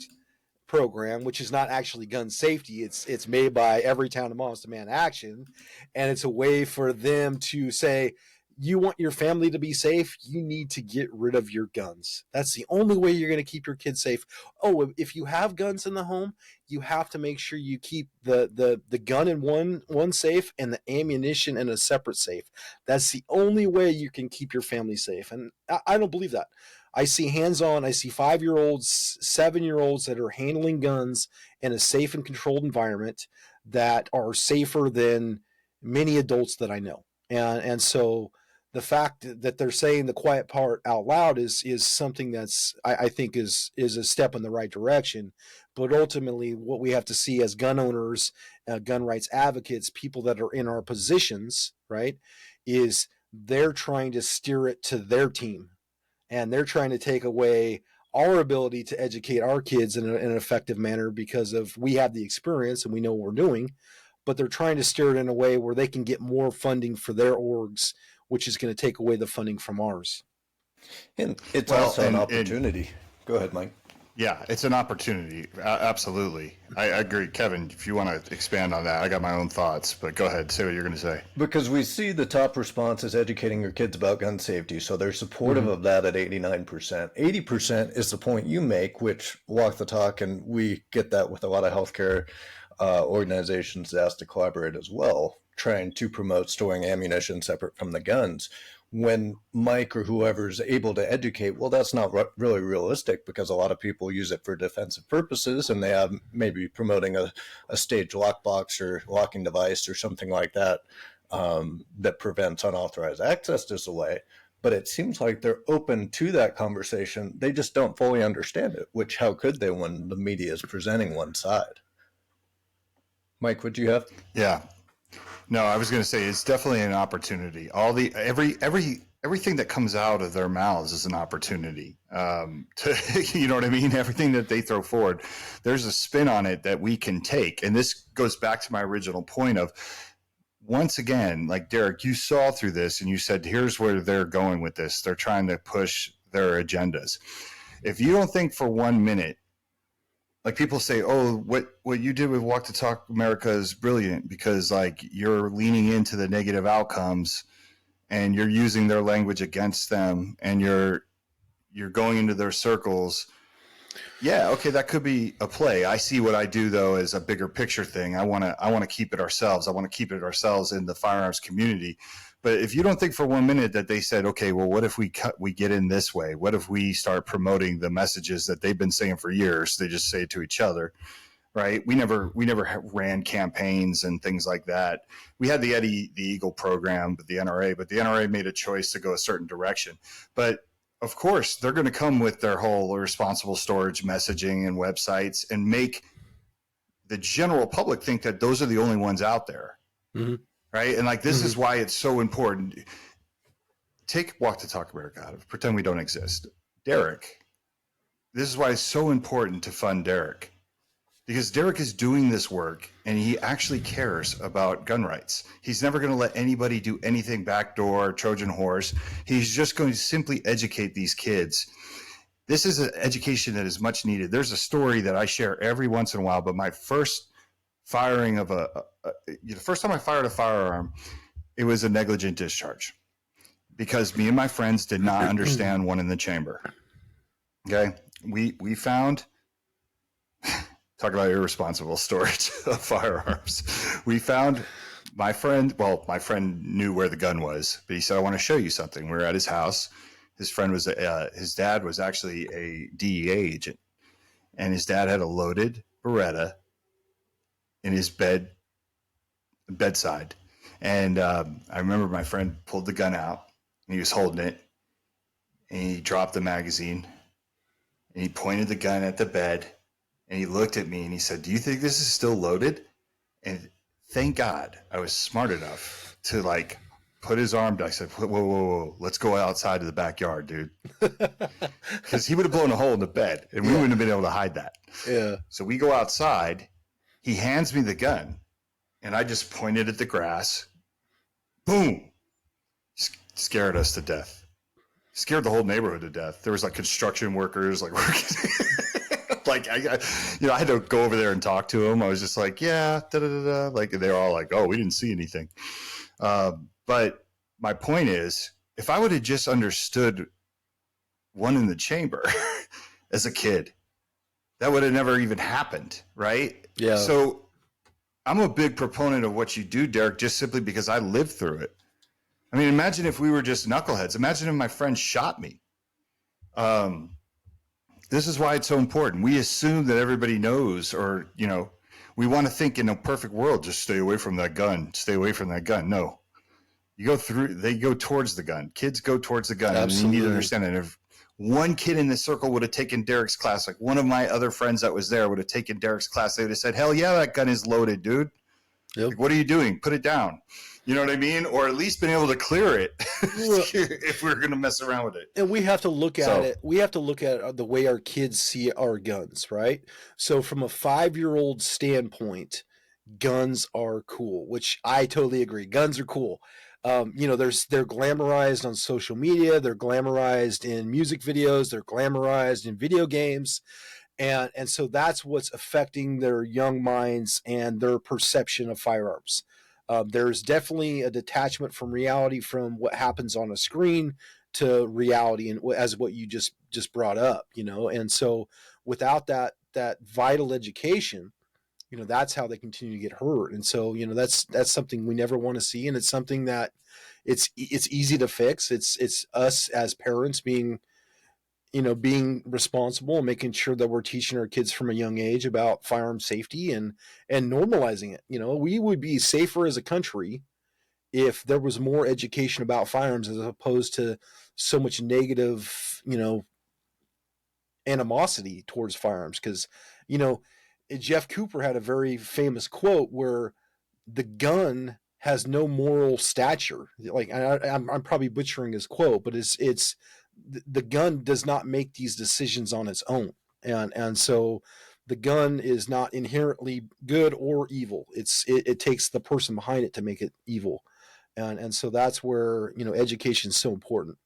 program, which is not actually gun safety. It's made by Everytown Moms Demand Action, and it's a way for them to say, you want your family to be safe, you need to get rid of your guns. That's the only way you're going to keep your kids safe. Oh, if you have guns in the home, you have to make sure you keep the gun in one safe and the ammunition in a separate safe. That's the only way you can keep your family safe. And I don't believe that. I see hands-on, I see 5-year-olds, 7-year-olds that are handling guns in a safe and controlled environment that are safer than many adults that I know. And so the fact that they're saying the quiet part out loud is something that's I think is a step in the right direction. But ultimately, what we have to see as gun owners, gun rights advocates, people that are in our positions, right, is they're trying to steer it to their team, and they're trying to take away our ability to educate our kids in an effective manner because of we have the experience and we know what we're doing, but they're trying to steer it in a way where they can get more funding for their orgs, which is going to take away the funding from ours. And it's also an opportunity. Go ahead, Mike. Yeah, it's an opportunity. Absolutely. I agree. Kevin, if you want to expand on that, I got my own thoughts, but go ahead. Say what you're going to say. Because we see the top response is educating your kids about gun safety. So they're supportive of that at 89%. 80% is the point you make, which walk the talk, and we get that with a lot of healthcare organizations that ask to collaborate as well, trying to promote storing ammunition separate from the guns. When Mike or whoever is able to educate, well, that's not really realistic because a lot of people use it for defensive purposes, and they have maybe promoting a staged lockbox or locking device or something like that that prevents unauthorized access this way. But it seems like they're open to that conversation. They just don't fully understand it, which how could they when the media is presenting one side? Mike, what do you have? Yeah. No, I was going to say it's definitely an opportunity. Everything that comes out of their mouths is an opportunity. You know what I mean? Everything that they throw forward, there's a spin on it that we can take. And this goes back to my original point of, once again, like Derek, you saw through this and you said, here's where they're going with this. They're trying to push their agendas. If you don't think for 1 minute, like people say, oh, what you did with Walk the Talk America is brilliant because like you're leaning into the negative outcomes and you're using their language against them and you're going into their circles. Yeah, okay, that could be a play. I see what I do though as a bigger picture thing. I want to keep it ourselves. I want to keep it ourselves in the firearms community. But if you don't think for 1 minute that they said, okay, well, what if we get in this way? What if we start promoting the messages that they've been saying for years? They just say it to each other, right? We never ran campaigns and things like that. We had the Eddie the Eagle program, but the NRA made a choice to go a certain direction. But of course, they're going to come with their whole responsible storage messaging and websites and make the general public think that those are the only ones out there. Mm-hmm. Right. And like, this is why it's so important. Take Walk the Talk America out of it. Pretend we don't exist. Derek, this is why it's so important to fund Derek, because Derek is doing this work and he actually cares about gun rights. He's never going to let anybody do anything backdoor, Trojan horse. He's just going to simply educate these kids. This is an education that is much needed. There's a story that I share every once in a while, but my first firing of the first time I fired a firearm, it was a negligent discharge because me and my friends did not understand one in the chamber. Okay. We found, talk about irresponsible storage of firearms. We found my friend knew where the gun was, but he said, I want to show you something. We were at his house. His friend was, his dad was actually a DEA agent, and his dad had a loaded Beretta in his bedside. And I remember my friend pulled the gun out and he was holding it and he dropped the magazine and he pointed the gun at the bed and he looked at me and he said, do you think this is still loaded? And thank God I was smart enough to like put his arm down. I said, whoa, let's go outside to the backyard, dude. Because he would have blown a hole in the bed and we wouldn't have been able to hide that. Yeah. So we go outside. He hands me the gun and I just pointed at the grass. Boom. Scared us to death. Scared the whole neighborhood to death. There was like construction workers like working. Like I had to go over there and talk to him. I was just like, yeah, like they're all like, oh, we didn't see anything. But my point is, if I would have just understood one in the chamber as a kid, that would have never even happened, right? Yeah. So I'm a big proponent of what you do, Derek, just simply because I lived through it. I mean, imagine if we were just knuckleheads. Imagine if my friend shot me. This is why it's so important. We assume that everybody knows, or, you know, we want to think in a perfect world, just stay away from that gun. Stay away from that gun. No. They go towards the gun. Kids go towards the gun. Absolutely. And you need to understand that if one kid in the circle would have taken Derek's class, like one of my other friends that was there would have taken Derek's class, they would have said, hell yeah, that gun is loaded, dude. Yep. Like, what are you doing? Put it down. You know what I mean? Or at least been able to clear it if we're going to mess around with it. And we have to look at it. We have to look at the way our kids see our guns, right? So from a 5-year-old standpoint, guns are cool, which I totally agree. Guns are cool. You know, they're glamorized on social media. They're glamorized in music videos. They're glamorized in video games. And so that's what's affecting their young minds and their perception of firearms. There's definitely a detachment from reality, from what happens on a screen to reality, and as what you just brought up, you know. And so without that vital education, you know, that's how they continue to get hurt. And so, you know, that's something we never want to see, and it's something that it's easy to fix. It's us as parents being responsible and making sure that we're teaching our kids from a young age about firearm safety and normalizing it. You know, we would be safer as a country if there was more education about firearms as opposed to so much negative, you know, animosity towards firearms. Because, you know, Jeff Cooper had a very famous quote where the gun has no moral stature. Like, I'm probably butchering his quote, but it's the gun does not make these decisions on its own. And so the gun is not inherently good or evil. It takes the person behind it to make it evil. And so that's where, you know, education is so important.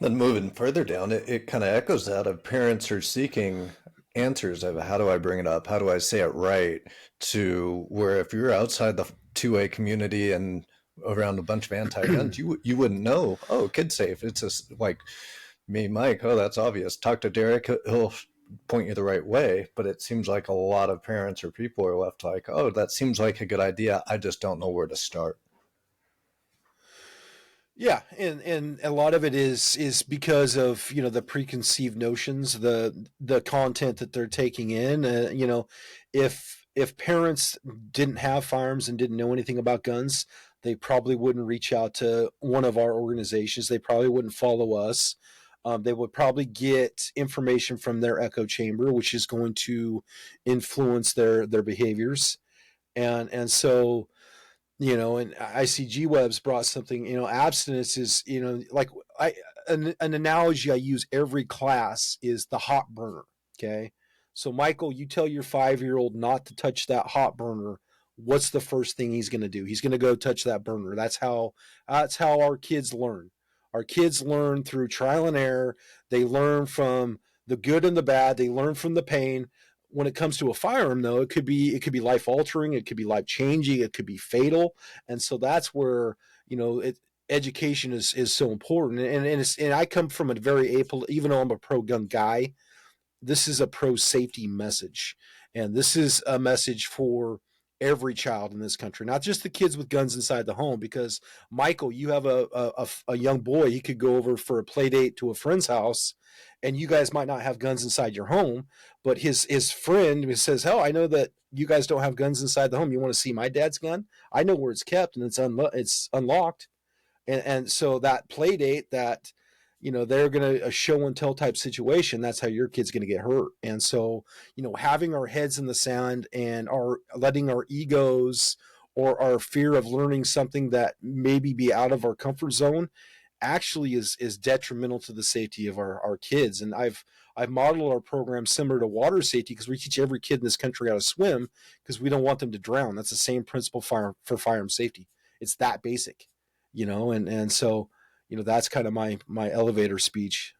Then moving further down, it kind of echoes that of parents are seeking answers of how do I bring it up? How do I say it right? To where if you're outside the 2A community and around a bunch of anti-guns, you wouldn't know, oh, kid safe. It's just like me, Mike, oh, that's obvious. Talk to Derek, he'll point you the right way. But it seems like a lot of parents or people are left like, oh, that seems like a good idea. I just don't know where to start. Yeah, and a lot of it is because of, you know, the preconceived notions, the content that they're taking in. You know, if parents didn't have firearms and didn't know anything about guns, they probably wouldn't reach out to one of our organizations. They probably wouldn't follow us. They would probably get information from their echo chamber, which is going to influence their behaviors, and so. You know, and ICG Webs brought something, you know, abstinence is, you know, like an analogy I use every class is the hot burner. Okay. So Michael, you tell your 5-year-old not to touch that hot burner. What's the first thing he's going to do? He's going to go touch that burner. That's how our kids learn. Our kids learn through trial and error. They learn from the good and the bad. They learn from the pain. When it comes to a firearm, though, it could be life altering, it could be life changing, it could be fatal, and so that's where, you know, education is so important. And I come from a very even though I'm a pro gun guy, this is a pro safety message, and this is a message for every child in this country, not just the kids with guns inside the home. Because Michael, you have a young boy, he could go over for a play date to a friend's house, and you guys might not have guns inside your home, but his friend says, "Hell, I know that you guys don't have guns inside the home. You want to see my dad's gun? I know where it's kept, and it's unlocked." And so that play date, that they're going to a show and tell type situation. That's how your kid's going to get hurt. And so, having our heads in the sand and letting our egos or our fear of learning something that maybe be out of our comfort zone actually is detrimental to the safety of our kids. And I've modeled our program similar to water safety, because we teach every kid in this country how to swim, because we don't want them to drown. That's the same principle for firearm safety. It's that basic, and so, that's kind of my elevator speech.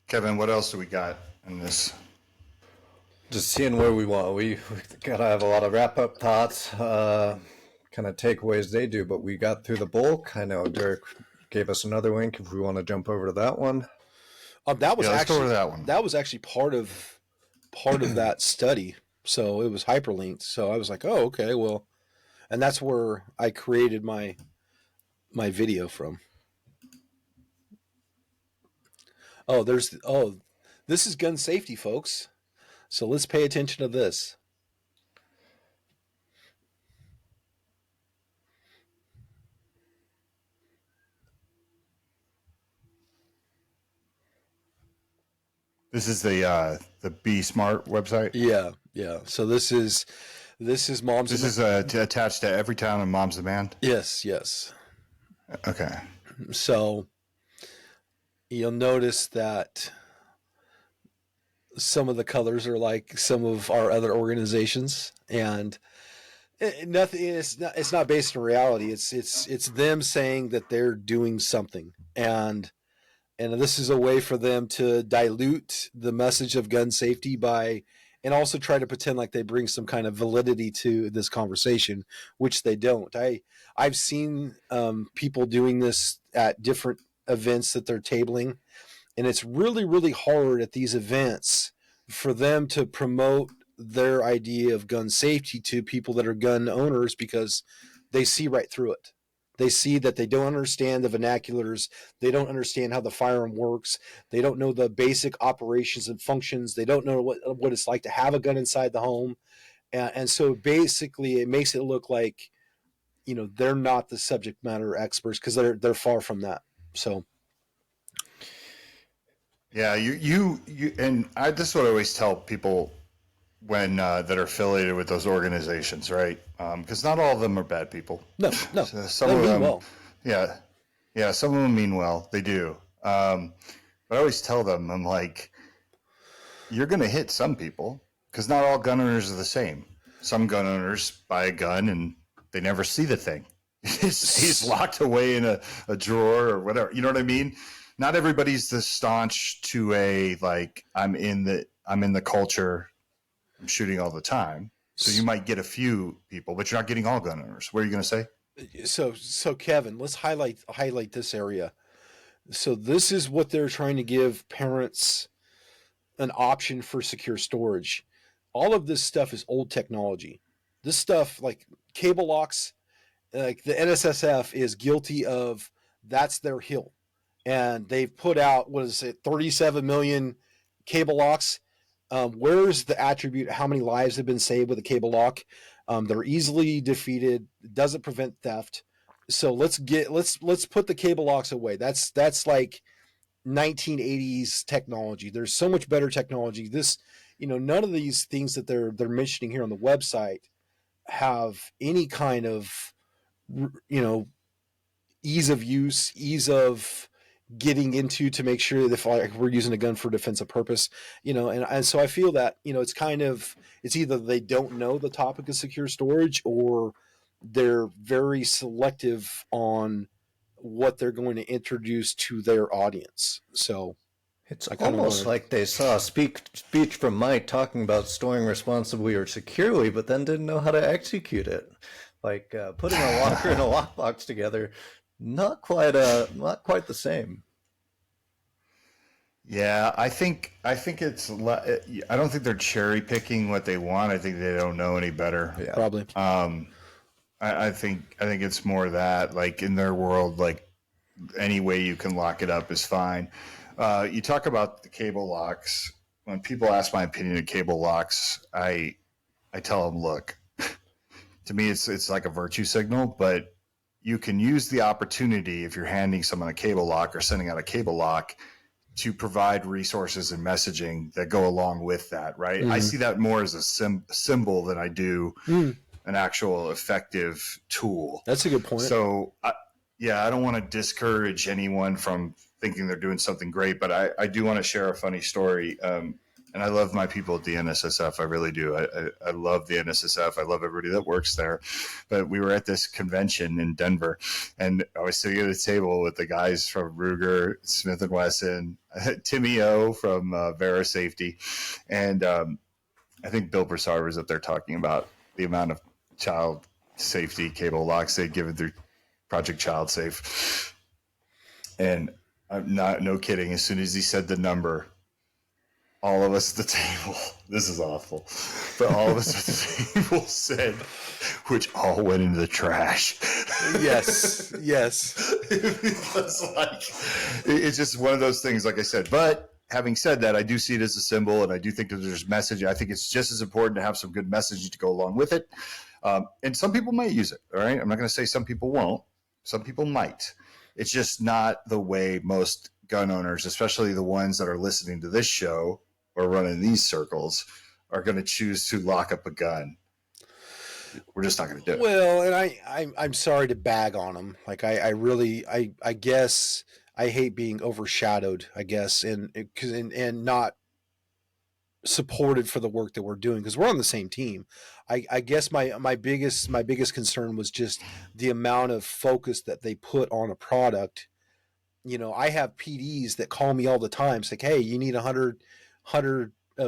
Kevin, what else do we got in this? Just seeing where we want. We gotta have a lot of wrap up thoughts, kind of takeaways they do, but we got through the bulk. I know Derek gave us another link if we want to jump over to that one. That was let's actually go over that one. That was actually part of that study. So it was hyperlinked. So I was like, oh, okay, well, and that's where I created my video from. This is gun safety, folks. So let's pay attention to this. This is the Be Smart website. Yeah. So this is Moms. This is attached to every town in Moms Demand. Yes. Okay. So you'll notice that some of the colors are like some of our other organizations, and nothing. It's not based on reality. It's them saying that they're doing something, and this is a way for them to dilute the message of gun safety and also try to pretend like they bring some kind of validity to this conversation, which they don't. I've seen people doing this at different events that they're tabling, and it's really, really hard at these events for them to promote their idea of gun safety to people that are gun owners, because they see right through it. They see that they don't understand the vernaculars. They don't understand how the firearm works. They don't know the basic operations and functions. They don't know what it's like to have a gun inside the home. And so basically it makes it look like, they're not the subject matter experts, because they're far from that. So. Yeah, you and this is what I always tell people when that are affiliated with those organizations, right? Because not all of them are bad people. No. So some of them, well. Yeah, some of them mean well. They do. But I always tell them, I'm like, you're going to hit some people, because not all gun owners are the same. Some gun owners buy a gun and they never see the thing. He's locked away in a drawer or whatever. You know what I mean? Not everybody's the staunch to I'm in the culture, I'm shooting all the time. So you might get a few people, but you're not getting all gun owners. What are you going to say? So Kevin, let's highlight this area. So this is what they're trying to give parents an option for secure storage. All of this stuff is old technology. This stuff, like cable locks, like the NSSF is guilty of, that's their hill. And they've put out, 37 million cable locks. Where's the attribute? How many lives have been saved with a cable lock? They're easily defeated. It doesn't prevent theft. So let's put the cable locks away. That's like 1980s technology. There's so much better technology. None of these things that they're mentioning here on the website have any kind of, ease of use, ease of getting into to make sure that we're using a gun for defensive purpose, and so I feel that, it's either they don't know the topic of secure storage, or they're very selective on what they're going to introduce to their audience. So it's almost like they saw a speech from Mike talking about storing responsibly or securely, but then didn't know how to execute it. Like putting a locker and a lockbox together, not quite the same. Yeah, I think it's. I don't think they're cherry picking what they want. I think they don't know any better. Yeah. Probably. I think it's more that, like, in their world, like, any way you can lock it up is fine. You talk about the cable locks. When people ask my opinion of cable locks, I tell them, look, to me it's like a virtue signal, but you can use the opportunity if you're handing someone a cable lock or sending out a cable lock to provide resources and messaging that go along with that, right? I see that more as a symbol than I do an actual effective tool. That's a good point. So, I don't want to discourage anyone from thinking they're doing something great, but I do want to share a funny story. And I love my people at the NSSF. I really do. I love the NSSF. I love everybody that works there. But we were at this convention in Denver, and I was sitting at a table with the guys from Ruger, Smith & Wesson, Timmy O from Vera Safety, and I think Bill Broussard was up there talking about the amount of child safety cable locks they'd given through Project Child Safe. And I'm not, no kidding, as soon as he said the number, all of us at the table, this is awful, but all of us at the table said, which all went into the trash. Yes. Because it's just one of those things, like I said. But having said that, I do see it as a symbol, and I do think that there's message. I think it's just as important to have some good messaging to go along with it. And some people might use it, all right? I'm not going to say some people won't. Some people might. It's just not the way most gun owners, especially the ones that are listening to this show or running these circles, are going to choose to lock up a gun. We're just not going to do it. Well, and I'm sorry to bag on them. Like I guess I hate being overshadowed, I guess, and not supported for the work that we're doing, because we're on the same team. I guess my biggest concern was just the amount of focus that they put on a product. I have PDs that call me all the time. It's like, hey, you need 100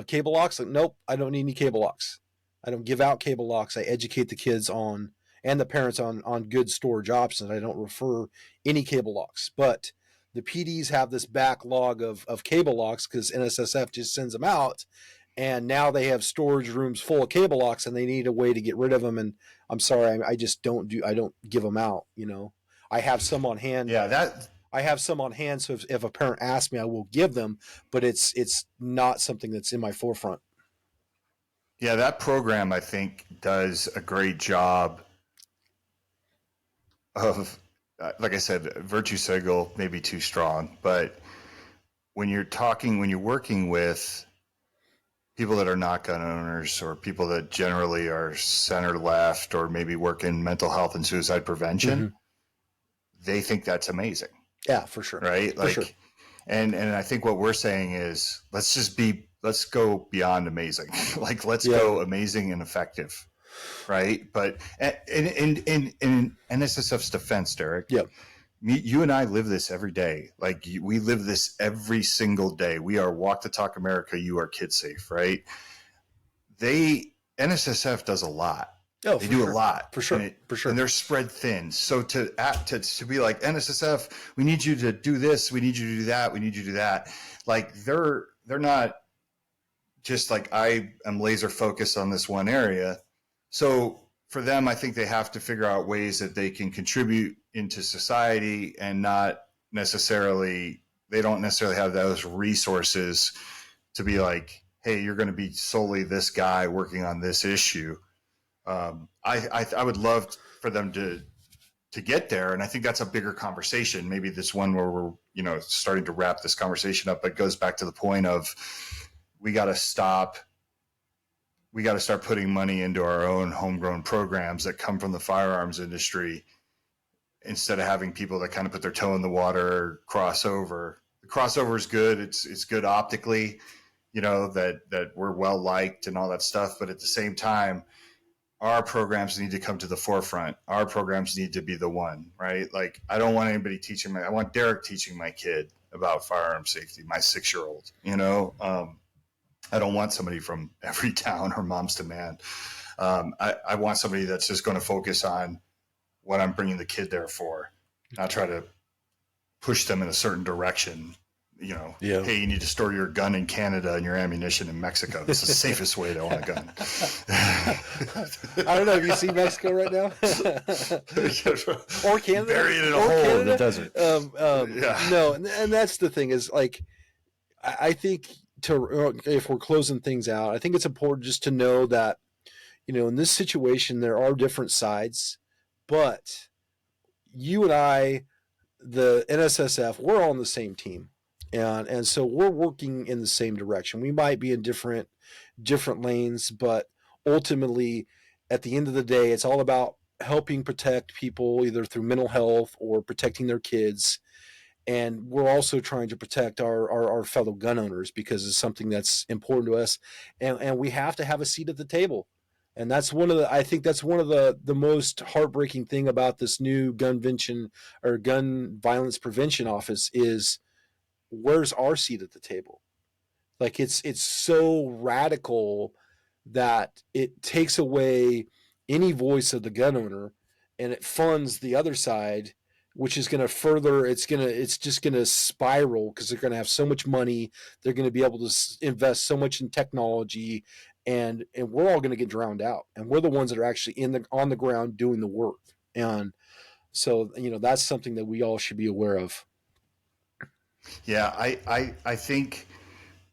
cable locks? Like, nope, I don't need any cable locks. I don't give out cable locks. I educate the kids on, and the parents on good storage options. I don't refer any cable locks. But the PDs have this backlog of cable locks because NSSF just sends them out. And now they have storage rooms full of cable locks, and they need a way to get rid of them. And I'm sorry, I just don't give them out. I have some on hand. Yeah, I have some on hand, so if a parent asks me, I will give them, but it's not something that's in my forefront. Yeah, that program, I think, does a great job of, like I said, virtue signal may be too strong, but when you're working with people that are not gun owners or people that generally are center left or maybe work in mental health and suicide prevention, they think that's amazing. Yeah, for sure. Right? For sure. And I think what we're saying is let's go beyond amazing. Like, let's go amazing and effective. Right? But in NSSF's defense, Derek, you and I live this every day. Like, we live this every single day. We are Walk the Talk America. You are Kid Safe, right? NSSF does a lot. Oh, they do a lot for sure, and they're spread thin. So to be like, NSSF, we need you to do this, we need you to do that, we need you to do that. Like, they're not just like, I am laser focused on this one area. So for them, I think they have to figure out ways that they can contribute into society and they don't necessarily have those resources to be like, hey, you're going to be solely this guy working on this issue. I would love for them to get there. And I think that's a bigger conversation. Maybe this one where we're, starting to wrap this conversation up, but it goes back to the point of, we got to start putting money into our own homegrown programs that come from the firearms industry, instead of having people that kind of put their toe in the water, crossover. The crossover is good. It's good optically, that we're well liked and all that stuff. But at the same time, our programs need to come to the forefront. Our programs need to be the one, right? Like, I don't want anybody I want Derek teaching my kid about firearm safety, my 6-year-old, I don't want somebody from every town or moms to man. I want somebody that's just going to focus on what I'm bringing the kid there for, not try to push them in a certain direction. Hey, you need to store your gun in Canada and your ammunition in Mexico. It's the safest way to own a gun. I don't know. Have you seen Mexico right now? Or Canada? Bury it in a hole in the desert. No, and that's the thing is, like, I think if we're closing things out, I think it's important just to know that, in this situation, there are different sides, but you and I, the NSSF, we're all on the same team. And so we're working in the same direction. We might be in different lanes, but ultimately, at the end of the day, it's all about helping protect people either through mental health or protecting their kids. And we're also trying to protect our fellow gun owners because it's something that's important to us. And we have to have a seat at the table. And that's I think that's one of the most heartbreaking thing about this new gun violence prevention office is, where's our seat at the table? Like it's so radical that it takes away any voice of the gun owner, and it funds the other side, which is going to further. It's just going to spiral because they're going to have so much money. They're going to be able to invest so much in technology, and we're all going to get drowned out. And we're the ones that are actually on the ground doing the work. And so that's something that we all should be aware of. Yeah, I think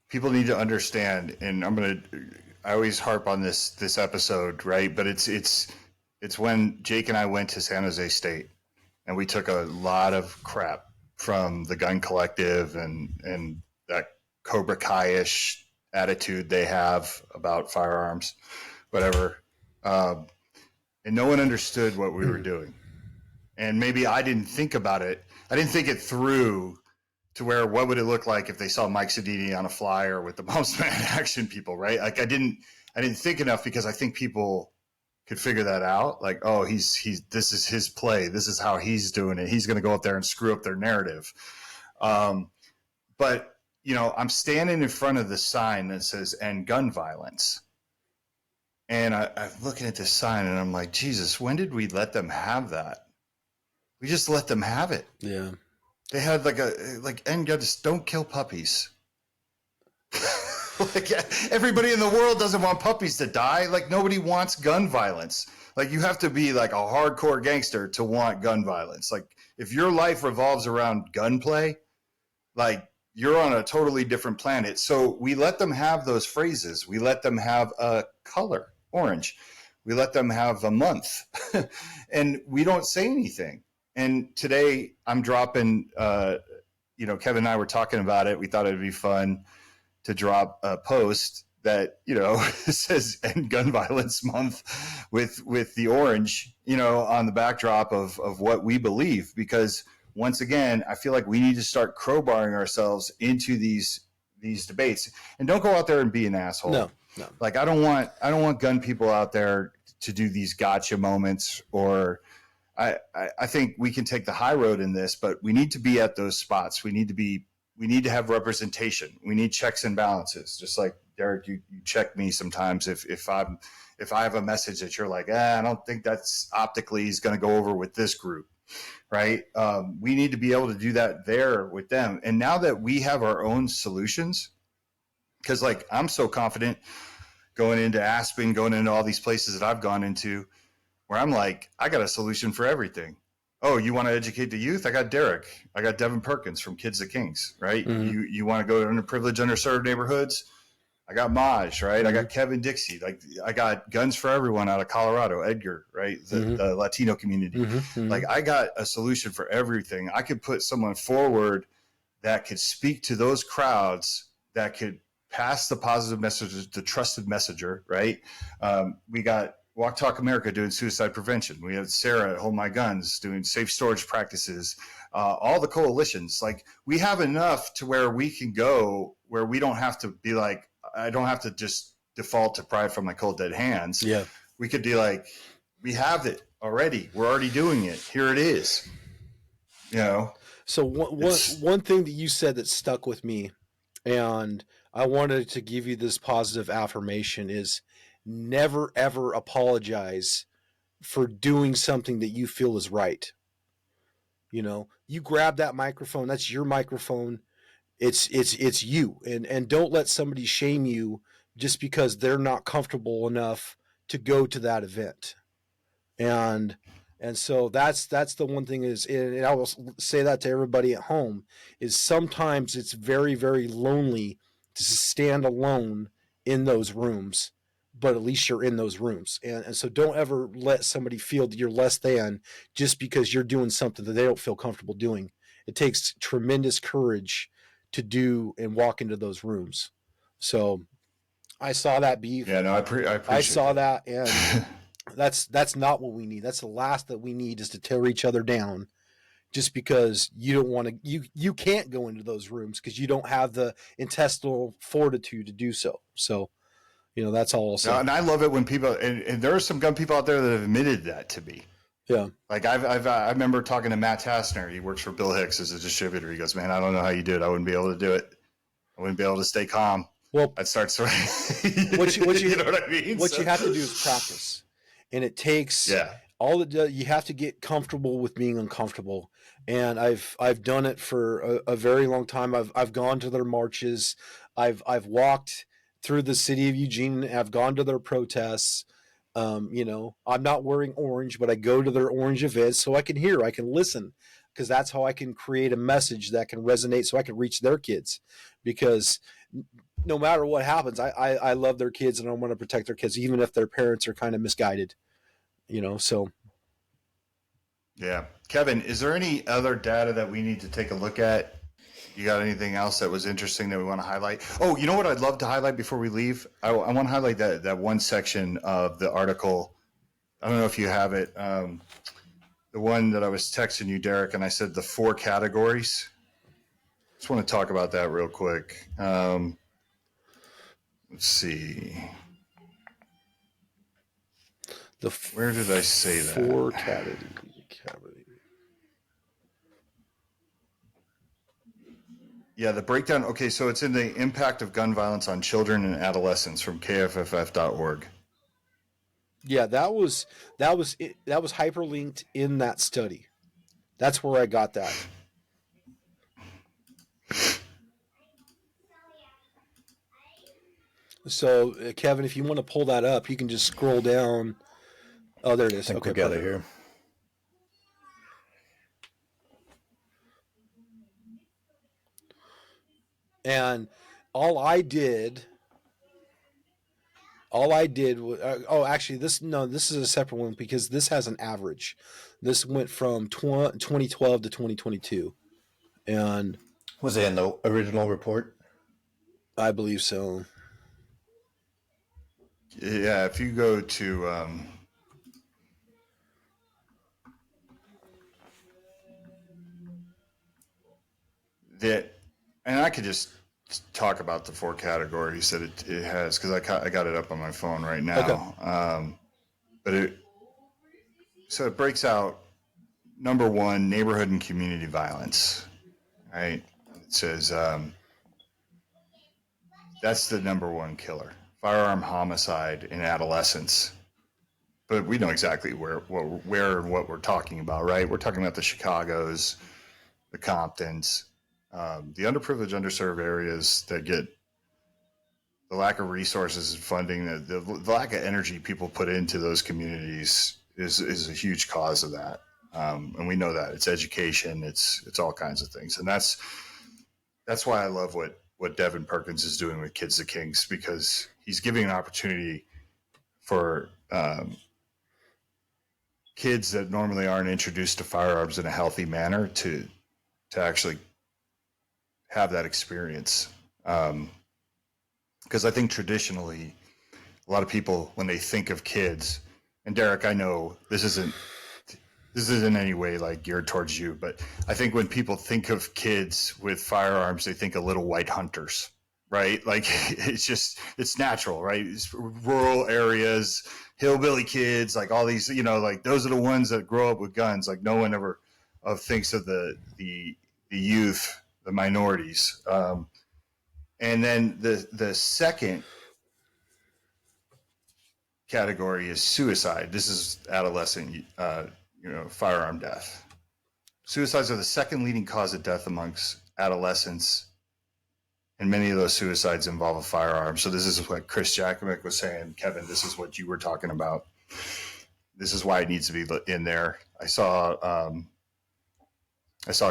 people need to understand, and I always harp on this episode, right? But it's when Jake and I went to San Jose State, and we took a lot of crap from the gun collective and that Cobra Kai-ish attitude they have about firearms, whatever. And no one understood what we were doing. And maybe I didn't think about it. I didn't think it through to where, what would it look like if they saw Mike Sodini on a flyer with the most man action people, right? Like I didn't think enough, because I think people could figure that out. Like, oh, this is his play. This is how he's doing it. He's going to go up there and screw up their narrative. But I'm standing in front of the sign that says "End Gun Violence," and I'm looking at this sign, and I'm like, Jesus, when did we let them have that? We just let them have it. Yeah. They had end gun, just don't kill puppies. Like, everybody in the world doesn't want puppies to die. Like, nobody wants gun violence. Like, you have to be like a hardcore gangster to want gun violence. Like, if your life revolves around gunplay, like, you're on a totally different planet. So we let them have those phrases. We let them have a color, orange. We let them have a month. And we don't say anything. And today I'm dropping, Kevin and I were talking about it. We thought it'd be fun to drop a post that, says End Gun Violence Month with the orange, on the backdrop of what we believe. Because once again, I feel like we need to start crowbarring ourselves into these debates. And don't go out there and be an asshole. No. Like, I don't want gun people out there to do these gotcha moments, or I think we can take the high road in this, but we need to be at those spots. We need to have representation. We need checks and balances. Just like Derek, you check me sometimes if I have a message that you're like, I don't think that's optically is going to go over with this group, right? We need to be able to do that there with them. And now that we have our own solutions, because like I'm so confident going into Aspen, going into all these places that I've gone into, where I'm like, I got a solution for everything. Oh, you want to educate the youth? I got Derek. I got Devin Perkins from Kids to Kings, right? Mm-hmm. You want to go to underprivileged, underserved neighborhoods? I got Maj, right? Mm-hmm. I got Kevin Dixie. Like, I got Guns for Everyone out of Colorado, Edgar, right? The Latino community. Mm-hmm. Like, I got a solution for everything. I could put someone forward that could speak to those crowds, that could pass the positive messages, the trusted messenger, right? We got Walk Talk America doing suicide prevention. We have Sarah at Hold My Guns doing safe storage practices. All the coalitions, like, we have enough to where we can go where we don't have to be like, I don't have to just default to Pride from My Cold Dead Hands. Yeah. We could be like, we have it already. We're already doing it. Here it is. So one thing that you said that stuck with me, and I wanted to give you this positive affirmation, is never, ever apologize for doing something that you feel is right. You grab that microphone, that's your microphone. It's you. And don't let somebody shame you just because they're not comfortable enough to go to that event. And so that's the one thing is, and I will say that to everybody at home, is sometimes it's very, very lonely to stand alone in those rooms. but at least you're in those rooms. And so don't ever let somebody feel that you're less than just because you're doing something that they don't feel comfortable doing. It takes tremendous courage to do and walk into those rooms. So I saw that beef. Yeah, no, I appreciate I saw that. that, and that's not what we need. That's the last that we need, is to tear each other down just because you don't want to, you can't go into those rooms because you don't have the intestinal fortitude to do so. So, that's all I'll say. No, and I love it when people, and there are some gun people out there that have admitted that to me. Yeah. Like I remember talking to Matt Tassner. He works for Bill Hicks as a distributor. He goes, man, I don't know how you do it. I wouldn't be able to do it. I wouldn't be able to stay calm. Well, I'd start sweating. what you you know what I mean? What you have to do is practice, and it takes you have to get comfortable with being uncomfortable. And I've done it for a very long time. I've gone to their marches. I've walked through the city of Eugene. I've gone to their protests. I'm not wearing orange, but I go to their orange events so I can hear, I can listen, because that's how I can create a message that can resonate so I can reach their kids. Because no matter what happens, I love their kids and I want to protect their kids, even if their parents are kind of misguided, so. Yeah. Kevin, is there any other data that we need to take a look at? You got anything else that was interesting that we want to highlight? Oh, you know what I'd love to highlight before we leave? I want to highlight that one section of the article. I don't know if you have it. The one that I was texting you, Derek, and I said the 4 categories. Just want to talk about that real quick. Let's see. Where did I say that? 4 categories. Yeah, the breakdown. Okay, so it's in the impact of gun violence on children and adolescents from kfff.org. Yeah, that was hyperlinked in that study. That's where I got that. So, Kevin, if you want to pull that up, you can just scroll down. Oh, there it is. I think okay, we got it here. And all I did was, actually, this is a separate one because this has an average. This went from 2012 to 2022. And was it in the original report? I believe so. Yeah, if you go to and I could just talk about the 4 categories that it has, because I got it up on my phone right now. Okay. But it breaks out number 1, neighborhood and community violence. Right? It says that's the number 1 killer. Firearm homicide in adolescents. But we know exactly where and what we're talking about, right? We're talking about the Chicagos, the Comptons, the underprivileged, underserved areas that get the lack of resources and funding, the lack of energy people put into those communities is a huge cause of that. And we know that it's education, it's all kinds of things. And that's why I love what Devin Perkins is doing with Kids the Kings, because he's giving an opportunity for kids that normally aren't introduced to firearms in a healthy manner to actually have that experience. Because I think traditionally, a lot of people, when they think of kids, and Derek, I know this isn't in any way like geared towards you, but I think when people think of kids with firearms, they think of little white hunters, right? Like it's natural, right? It's rural areas, hillbilly kids, like all these, like those are the ones that grow up with guns. Like no one ever thinks of the youth, the minorities. And then the second category is suicide. This is adolescent, firearm death. Suicides are the second leading cause of death amongst adolescents, and many of those suicides involve a firearm. So this is what Chris Jakovic was saying. Kevin, this is what you were talking about. This is why it needs to be in there. I saw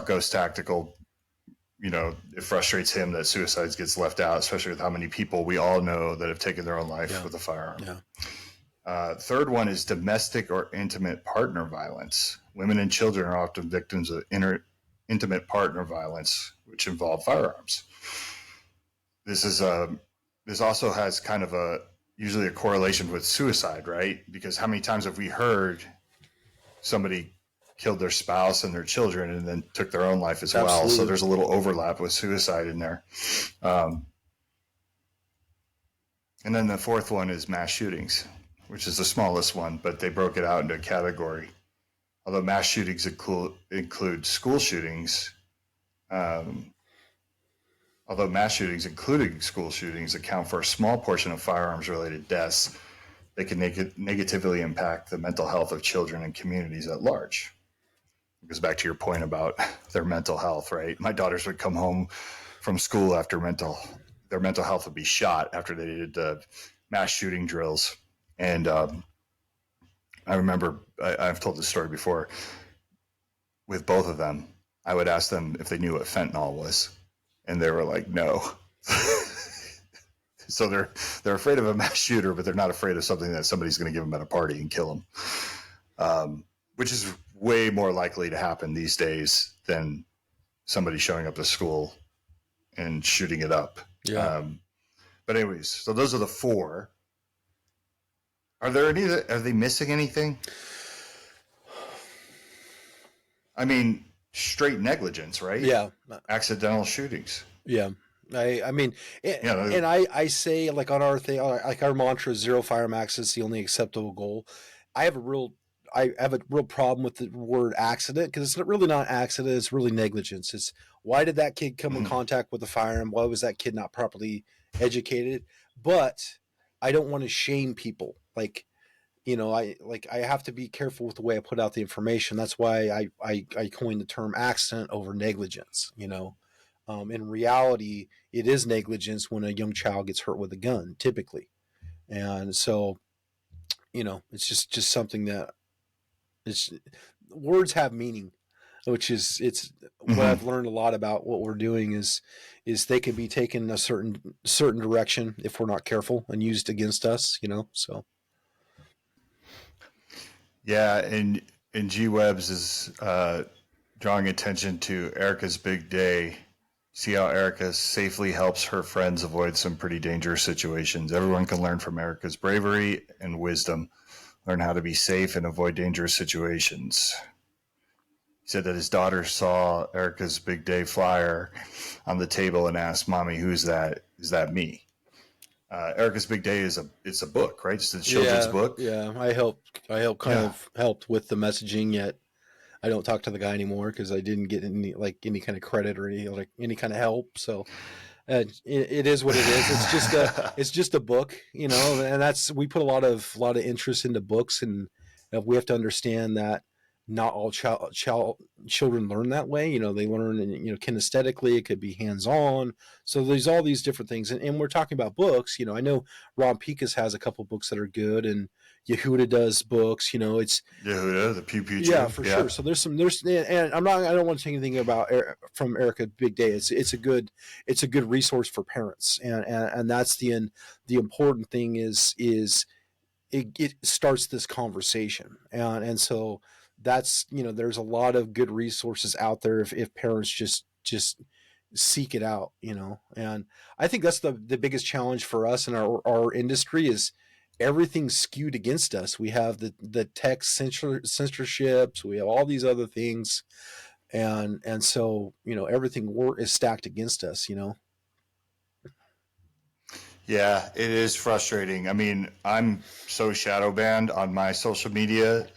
Ghost Tactical it frustrates him that suicides gets left out, especially with how many people we all know that have taken their own life with a firearm. Third one is domestic or intimate partner violence. Women and children are often victims of intimate partner violence, which involve firearms. This also has kind of usually a correlation with suicide, right? Because how many times have we heard somebody killed their spouse and their children and then took their own life as well? So there's a little overlap with suicide in there. And then the fourth one is mass shootings, which is the smallest one, but they broke it out into a category. Although mass shootings include school shootings, although mass shootings, including school shootings, account for a small portion of firearms-related deaths, they can negatively impact the mental health of children and communities at large. It goes back to your point about their mental health, right? My daughters would come home from school after their mental health would be shot after they did the mass shooting drills. And I remember, I've told this story before, with both of them, I would ask them if they knew what fentanyl was. And they were like, no. So they're afraid of a mass shooter, but they're not afraid of something that somebody's going to give them at a party and kill them, which is way more likely to happen these days than somebody showing up to school and shooting it up. But anyways, so those are the four. Are they missing anything? I mean, straight negligence, right? Yeah. Accidental shootings. Yeah. I mean, and I say, like, on our thing, like our mantra is zero firearm accidents, the only acceptable goal. I have a real problem with the word accident, because it's really not accident. It's really negligence. It's, why did that kid come in contact with the firearm? Why was that kid not properly educated? But I don't want to shame people. Like, I have to be careful with the way I put out the information. That's why I coined the term accident over negligence. In reality, it is negligence when a young child gets hurt with a gun, typically. And so, it's just something that words have meaning, it's what I've learned a lot about what we're doing is they can be taken a certain direction if we're not careful and used against us, so. Yeah. And G Webs is drawing attention to Erica's big day. See how Erica safely helps her friends avoid some pretty dangerous situations. Everyone can learn from Erica's bravery and wisdom, learn how to be safe and avoid dangerous situations. He said that his daughter saw Erica's big day flyer on the table and asked, "Mommy, who's that? Is that me?" Erica's Big Day it's a book, right? It's a children's book. Yeah, I helped with the messaging, yet I don't talk to the guy anymore because I didn't get any kind of credit or any kind of help. So it is what it is. It's just a book, and we put a lot of interest into books, and we have to understand that not all children learn that way. They learn, kinesthetically. It could be hands-on. So there's all these different things. And we're talking about books. I know Ron Pikus has a couple books that are good, and Yehuda does books. It's Yehuda, the Pew Pew. Yeah, for sure. So there's and I don't want to say anything about from Erica Big Day. It's a good resource for parents, and that's the important thing is it starts this conversation, and so that's there's a lot of good resources out there if parents just seek it out, and I think that's the biggest challenge for us in our industry is everything's skewed against us. We have the tech censorships, we have all these other things, and so everything is stacked against us. Yeah, it is frustrating. I mean, I'm so shadow banned on my social media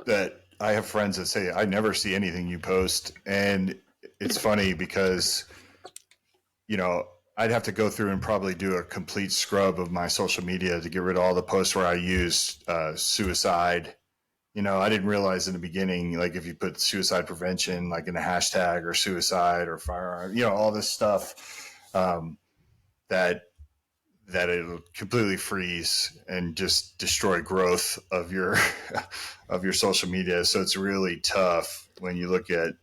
that I have friends that say I never see anything you post, and it's funny because I'd have to go through and probably do a complete scrub of my social media to get rid of all the posts where I use suicide. I didn't realize in the beginning, like if you put suicide prevention, like in a hashtag or suicide or firearm, all this stuff, that it'll completely freeze and just destroy growth of your of your social media. So it's really tough when you look at,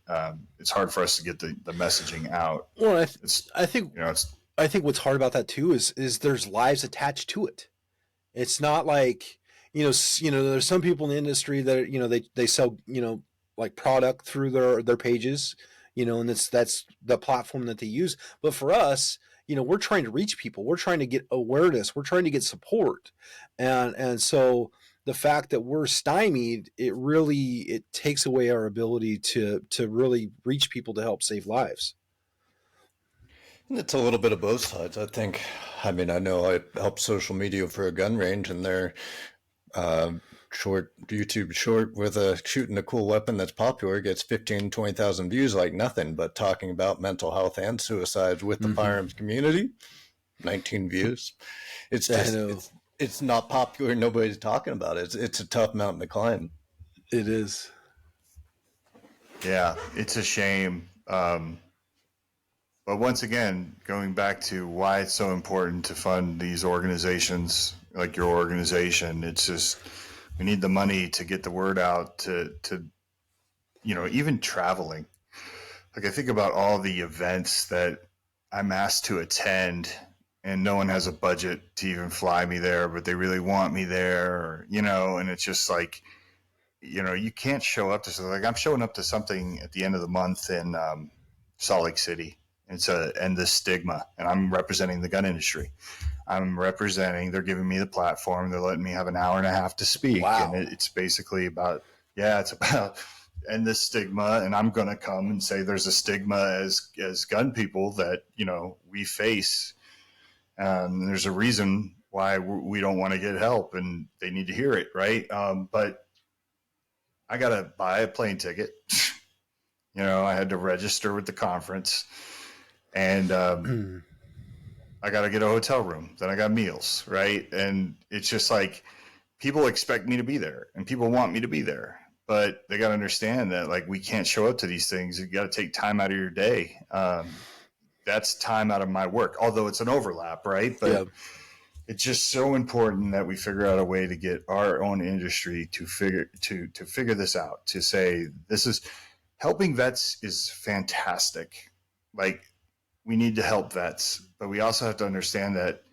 it's hard for us to get the messaging out. Well, It's, I think it's, I think what's hard about that too is there's lives attached to it. It's not like, there's some people in the industry that, they sell, like product through their pages, and that's the platform that they use. But for us, we're trying to reach people. We're trying to get awareness. We're trying to get support. And so the fact that we're stymied, it takes away our ability to really reach people to help save lives. And it's a little bit of both sides, I think. I mean, I know I help social media for a gun range, and they're YouTube short with shooting a cool weapon that's popular gets 15, 20,000 views like nothing, but talking about mental health and suicides with the firearms community, 19 views. It's just, it's not popular. Nobody's talking about it. It's a tough mountain to climb. It is. Yeah, it's a shame. But once again, going back to why it's so important to fund these organizations like your organization, it's just, we need the money to get the word out to even traveling. Like, I think about all the events that I'm asked to attend, and no one has a budget to even fly me there, but they really want me there, and it's just like, you can't show up to something. Like, I'm showing up to something at the end of the month in Salt Lake City. It's end this stigma, and I'm representing the gun industry. They're giving me the platform. They're letting me have an hour and a half to speak. Wow. And it's basically about end this stigma. And I'm going to come and say there's a stigma as gun people that, we face. There's a reason why we don't want to get help, and they need to hear it. Right. But I got to buy a plane ticket. I had to register with the conference, and I got to get a hotel room. Then I got meals, right? And it's just like, people expect me to be there, and people want me to be there, but they got to understand that, like, we can't show up to these things. You got to take time out of your day. That's time out of my work, although it's an overlap, right? But it's just so important that we figure out a way to get our own industry to figure this out, to say, this is helping vets is fantastic. Like, we need to help vets, but we also have to understand that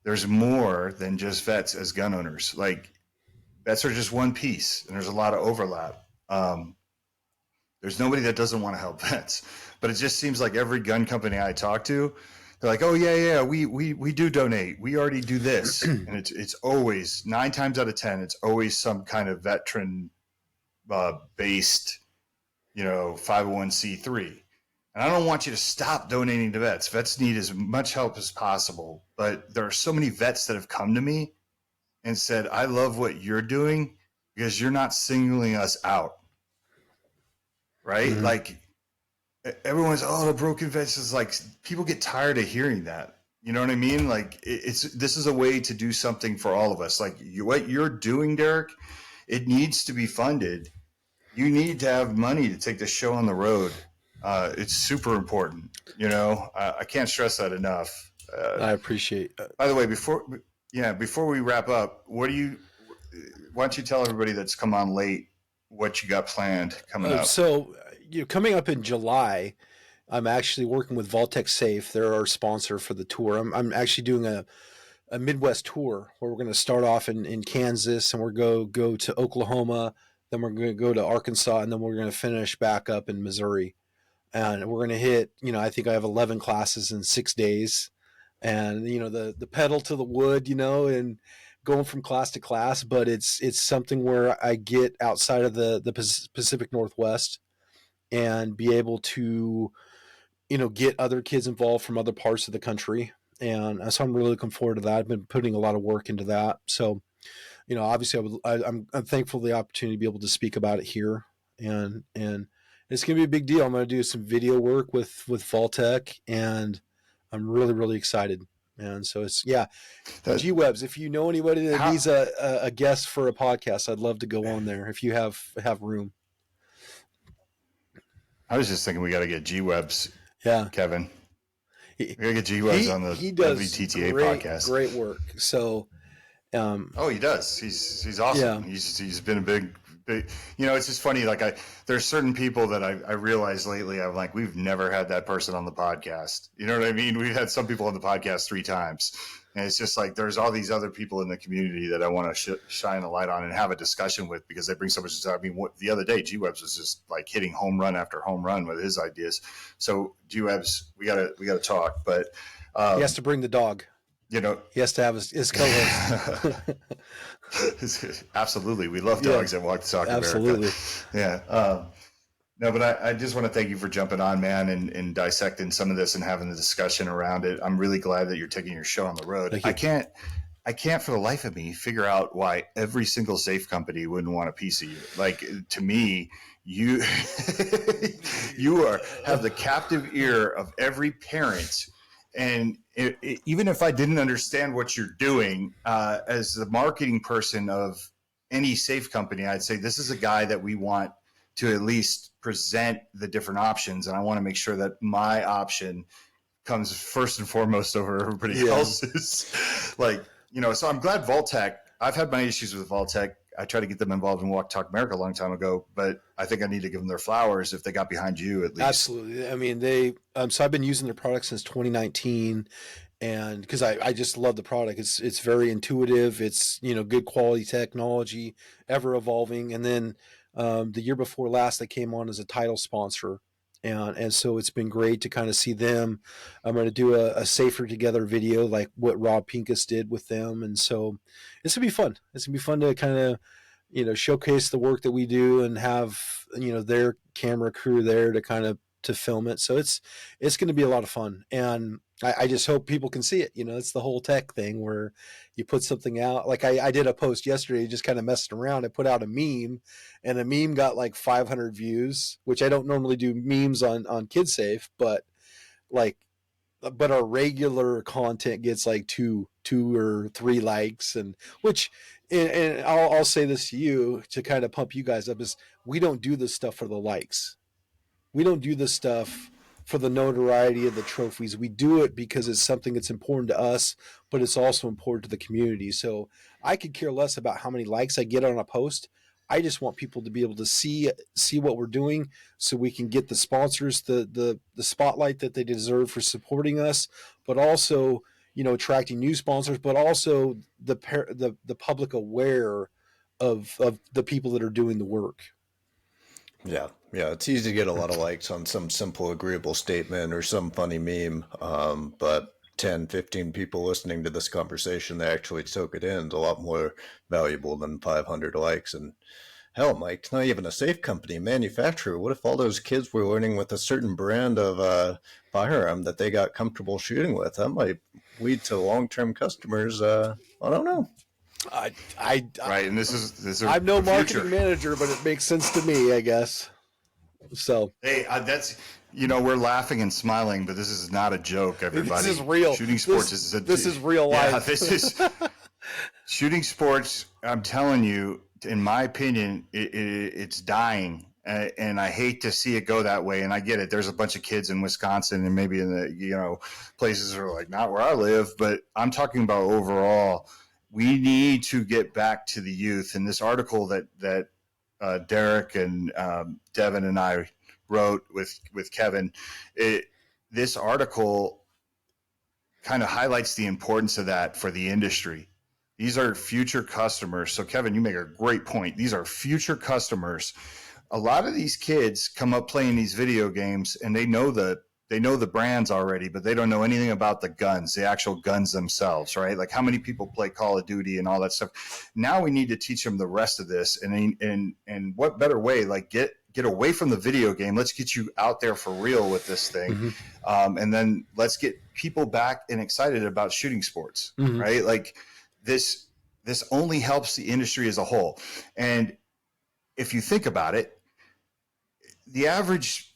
there's more than just vets as gun owners. Like, vets are just one piece, and there's a lot of overlap. There's nobody that doesn't want to help vets, but it just seems like every gun company I talk to, they're like, oh yeah, we do donate. We already do this. And it's always 9 times out of 10, it's always some kind of veteran based, 501c3. And I don't want you to stop donating to vets. Vets need as much help as possible. But there are so many vets that have come to me and said, I love what you're doing because you're not singling us out. Right? Mm-hmm. Like, everyone's, the broken vets is like, people get tired of hearing that. You know what I mean? Like, this is a way to do something for all of us. Like, what you're doing, Derek, it needs to be funded. You need to have money to take the show on the road. It's super important. I can't stress that enough. I appreciate. By the way, before we wrap up, why don't you tell everybody that's come on late what you got planned coming up? So, coming up in July, I'm actually working with S.A.F.E. They're our sponsor for the tour. I'm actually doing a Midwest tour where we're going to start off in Kansas, and we're go to Oklahoma, then we're going to go to Arkansas, and then we're going to finish back up in Missouri. And we're going to hit, I think I have 11 classes in 6 days, and, the pedal to the wood, and going from class to class, but it's something where I get outside of the Pacific Northwest and be able to, get other kids involved from other parts of the country. And so I'm really looking forward to that. I've been putting a lot of work into that. So, obviously I'm thankful for the opportunity to be able to speak about it here, and it's going to be a big deal. I'm going to do some video work with Vaultec, and I'm really, really excited. And so G-Webs, if you know anybody that needs a guest for a podcast, I'd love to go on there if you have room. I was just thinking we got to get G-Webs, Kevin. We got to get G-Webs on the WTTA podcast. Great work. So, he does. He's awesome. Yeah. He's been a big But, you know, it's just funny. Like there's certain people that I realized lately, I'm like, we've never had that person on the podcast. You know what I mean? We've had some people on the podcast 3 times. And it's just like, there's all these other people in the community that I want to shine a light on and have a discussion with, because they bring so much. I mean, the other day, G-Webs was just like hitting home run after home run with his ideas. So G-Webs, we gotta talk, but he has to bring the dog. You know, he has to have his co-host. Absolutely. We love dogs at Walk the Talk Absolutely. America. Yeah. No, but I just want to thank you for jumping on, man, and dissecting some of this and having the discussion around it. I'm really glad that you're taking your show on the road. I can't for the life of me figure out why every single safe company wouldn't want a piece of you. Like, to me, you have the captive ear of every parent. And even if I didn't understand what you're doing, as the marketing person of any safe company, I'd say this is a guy that we want to at least present the different options. And I want to make sure that my option comes first and foremost over everybody else's. Like, you know, so I'm glad Vault-Tec, I've had my issues with Vault-Tec. I tried to get them involved in Walk Talk America a long time ago, but I think I need to give them their flowers if they got behind you at least. Absolutely. I mean, so I've been using their product since 2019, and because I just love the product. It's very intuitive. It's, you know, good quality technology, ever evolving. And then the year before last, they came on as a title sponsor. And so it's been great to kind of see them. I'm going to do a Safer Together video like what Rob Pincus did with them. And so it's going to be fun. It's going to be fun to kind of, you know, showcase the work that we do and have, you know, their camera crew there to kind of to film it. So it's going to be a lot of fun. And I just hope people can see it. You know, it's the whole tech thing where you put something out. Like I did a post yesterday, just kind of messing around. I put out a meme, and the meme got like 500 views, which I don't normally do memes on KidSafe, but our regular content gets like two or 3 likes, and I'll say this to you to kind of pump you guys up, is we don't do this stuff for the likes. We don't do this stuff for the notoriety of the trophies. We do it because it's something that's important to us, but it's also important to the community. So I could care less about how many likes I get on a post. I just want people to be able to see what we're doing, so we can get the sponsors the spotlight that they deserve for supporting us, but also, you know, attracting new sponsors, but also the public aware of the people that are doing the work. Yeah, it's easy to get a lot of likes on some simple, agreeable statement or some funny meme, but 10, 15 people listening to this conversation, they actually soak it in, is a lot more valuable than 500 likes. And hell, Mike, it's not even a safe company, manufacturer. What if all those kids were learning with a certain brand of firearm that they got comfortable shooting with? That might lead to long-term customers. I don't know. Right, and this is I'm no marketing manager, but it makes sense to me, I guess. So hey, that's, you know, we're laughing and smiling, but this is not a joke, everybody. This is real. Shooting sports this is real life. Yeah, this is shooting sports. I'm telling you, in my opinion, it's dying. And I hate to see it go that way. And I get it. There's a bunch of kids in Wisconsin and maybe in the, you know, places that are like, not where I live, but I'm talking about overall. We need to get back to the youth. And this article that Derek and Devin and I wrote with Kevin, this article kind of highlights the importance of that for the industry. These are future customers. So Kevin, you make a great point. These are future customers. A lot of these kids come up playing these video games and they know the brands already, but they don't know anything about the guns, the actual guns themselves, right? Like how many people play Call of Duty and all that stuff. Now we need to teach them the rest of this. And what better way, like get away from the video game. Let's get you out there for real with this thing. Mm-hmm. And then let's get people back and excited about shooting sports, mm-hmm. right? Like this only helps the industry as a whole. And if you think about it, the average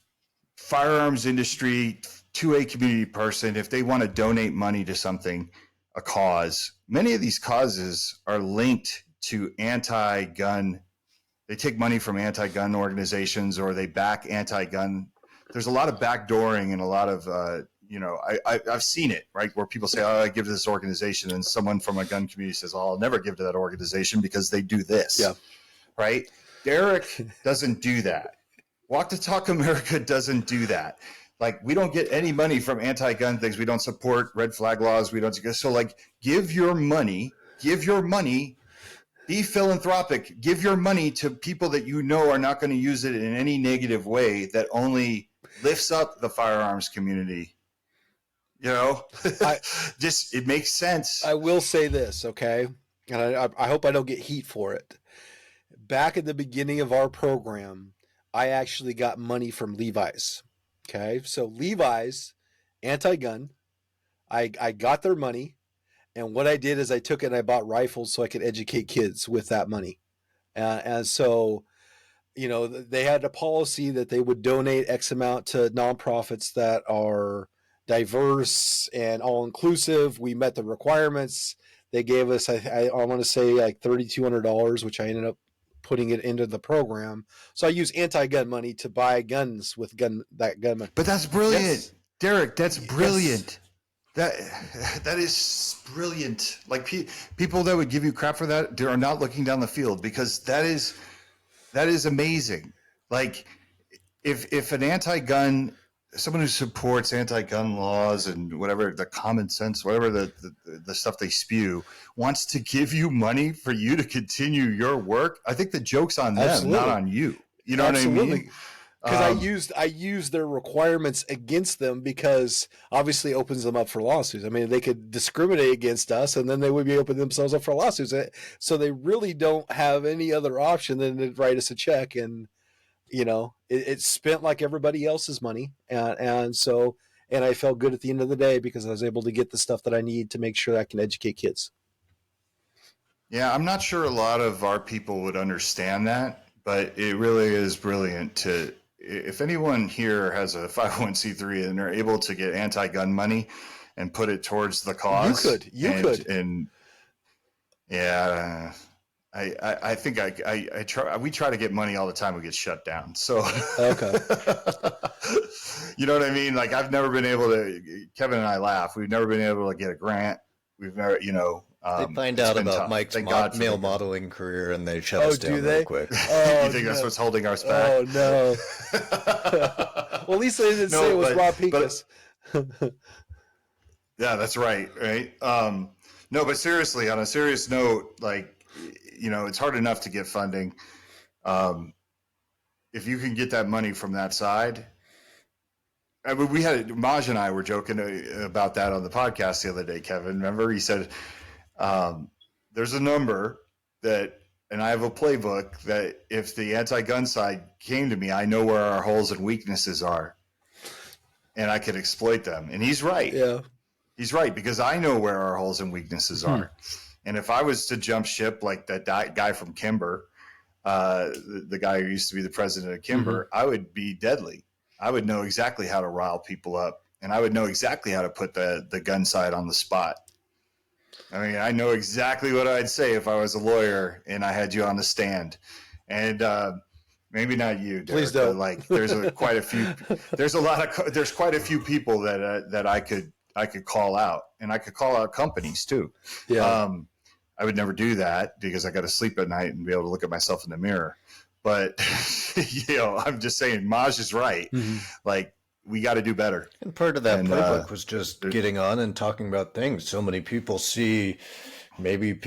firearms industry 2A community person, if they want to donate money to something, a cause, many of these causes are linked to anti-gun. They take money from anti-gun organizations or they back anti-gun. There's a lot of backdooring and a lot of, I've seen it, right? Where people say, oh, I give to this organization. And someone from a gun community says, oh, I'll never give to that organization because they do this. Yeah. Right. Derek doesn't do that. Walk the Talk America doesn't do that. Like, we don't get any money from anti-gun things. We don't support red flag laws. We don't. So, like, give your money, be philanthropic, give your money to people that you know are not going to use it in any negative way that only lifts up the firearms community. You know, just, it makes sense. I will say this, okay? And I hope I don't get heat for it. Back at the beginning of our program, I actually got money from Levi's. Okay, so Levi's, anti-gun, I got their money, and what I did is I took it and I bought rifles so I could educate kids with that money. And so, you know, they had a policy that they would donate X amount to nonprofits that are diverse and all-inclusive. We met the requirements. They gave us, I want to say, like $3,200, which I ended up putting it into the program. So I use anti-gun money to buy guns with gun money. But that's brilliant, Yes. Derek. That's brilliant. Yes. That is brilliant. Like, people that would give you crap for that, they are not looking down the field, because that is amazing. Like, if an anti-gun, someone who supports anti-gun laws and whatever, the common sense, whatever the stuff they spew, wants to give you money for you to continue your work, I think the joke's on them, Absolutely. not on you. You know what I mean? Because I used their requirements against them, because obviously it opens them up for lawsuits. I mean, they could discriminate against us, and then they would be opening themselves up for lawsuits. So they really don't have any other option than to write us a check, and you know, it's spent like everybody else's money, and I felt good at the end of the day because I was able to get the stuff that I need to make sure that I can educate kids. Yeah, I'm not sure a lot of our people would understand that, but it really is brilliant to. If anyone here has a 501c3 and they're able to get anti-gun money and put it towards the cause, You could. And yeah, I think I try. We try to get money all the time. We get shut down. So Okay. You know what I mean? Like, I've never been able to. Kevin and I laugh. We've never been able to get a grant. We've never, you know. They find out about Mike's male modeling career, and they shut us down real quick. You think that's what's holding us back? Oh no! Well, at least they didn't say it was Rob Pincus. Yeah, that's right. Right. No, but seriously, on a serious note, like, you know, it's hard enough to get funding. If you can get that money from that side. I mean, Maj and I were joking about that on the podcast the other day, Kevin. Remember, he said, there's a number that, and I have a playbook that if the anti-gun side came to me, I know where our holes and weaknesses are, and I could exploit them. And he's right. Yeah. He's right, because I know where our holes and weaknesses are. And if I was to jump ship like that guy from Kimber, the guy who used to be the president of Kimber, I would be deadly. I would know exactly how to rile people up, and I would know exactly how to put the gun side on the spot. I mean, I know exactly what I'd say if I was a lawyer and I had you on the stand. And maybe not you, Derek, please don't. Like, there's quite a few. There's quite a few people that I could call out, and I could call out companies too. Yeah. I would never do that because I got to sleep at night and be able to look at myself in the mirror. But, you know, I'm just saying, Maj is right. Like, we got to do better. And part of that playbook was just getting on and talking about things. So many people see, maybe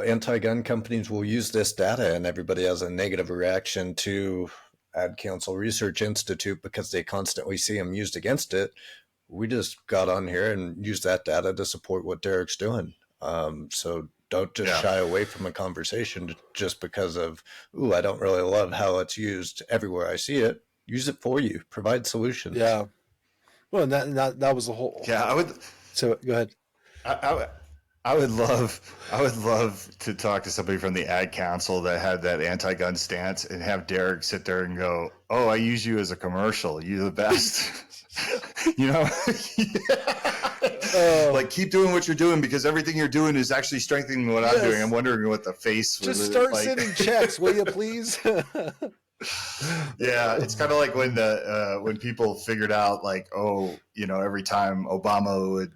anti-gun companies will use this data, and everybody has a negative reaction to Ad Council Research Institute because they constantly see them used against it. We just got on here and used that data to support what Derek's doing. So don't just shy away from a conversation just because of, I don't really love how it's used everywhere I see it. Use it for you. Provide solutions. Yeah. Well, and that was the whole. Yeah, I would. So go ahead. I would love to talk to somebody from the Ad Council that had that anti-gun stance and have Derek sit there and go, "Oh, I use you as a commercial. You're the best." You know. Like, keep doing what you're doing, because everything you're doing is actually strengthening what I'm doing. I'm wondering what the face just start like. sending checks, will you please? Yeah, it's kind of like when people figured out, like, oh, you know, every time Obama would,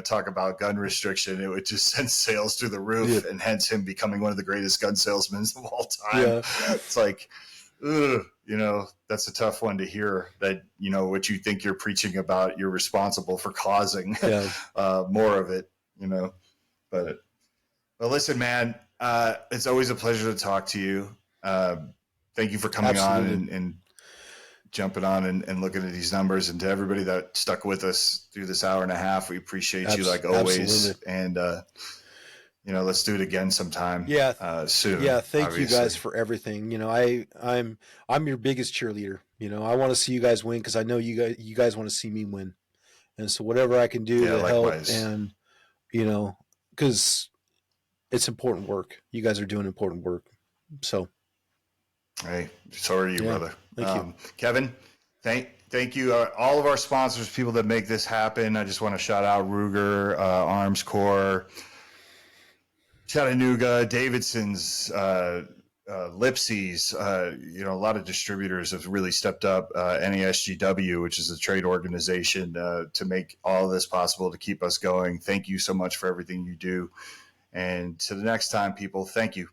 talk about gun restriction, it would just send sales through the roof, and hence him becoming one of the greatest gun salesmen of all time. Yeah. It's like, ugh, that's a tough one to hear, that, what you think you're preaching about, you're responsible for causing more of it, but listen, man, it's always a pleasure to talk to you. Thank you for coming on and jumping on and looking at these numbers, and to everybody that stuck with us through this hour and a half, we appreciate you like always. Absolutely. And, let's do it again sometime. Soon. Yeah. Thank obviously. you guys for everything. I'm your biggest cheerleader. I want to see you guys win, because I know you guys want to see me win. And so whatever I can do to likewise. help, and, because it's important work. You guys are doing important work. So. Hey, so are you, brother. Thank you. Kevin, thank you. All of our sponsors, people that make this happen. I just want to shout out Ruger, Arms Corps, Chattanooga, Davidson's, Lipsy's. A lot of distributors have really stepped up. NASGW, which is a trade organization, to make all of this possible, to keep us going. Thank you so much for everything you do. And to the next time, people, thank you.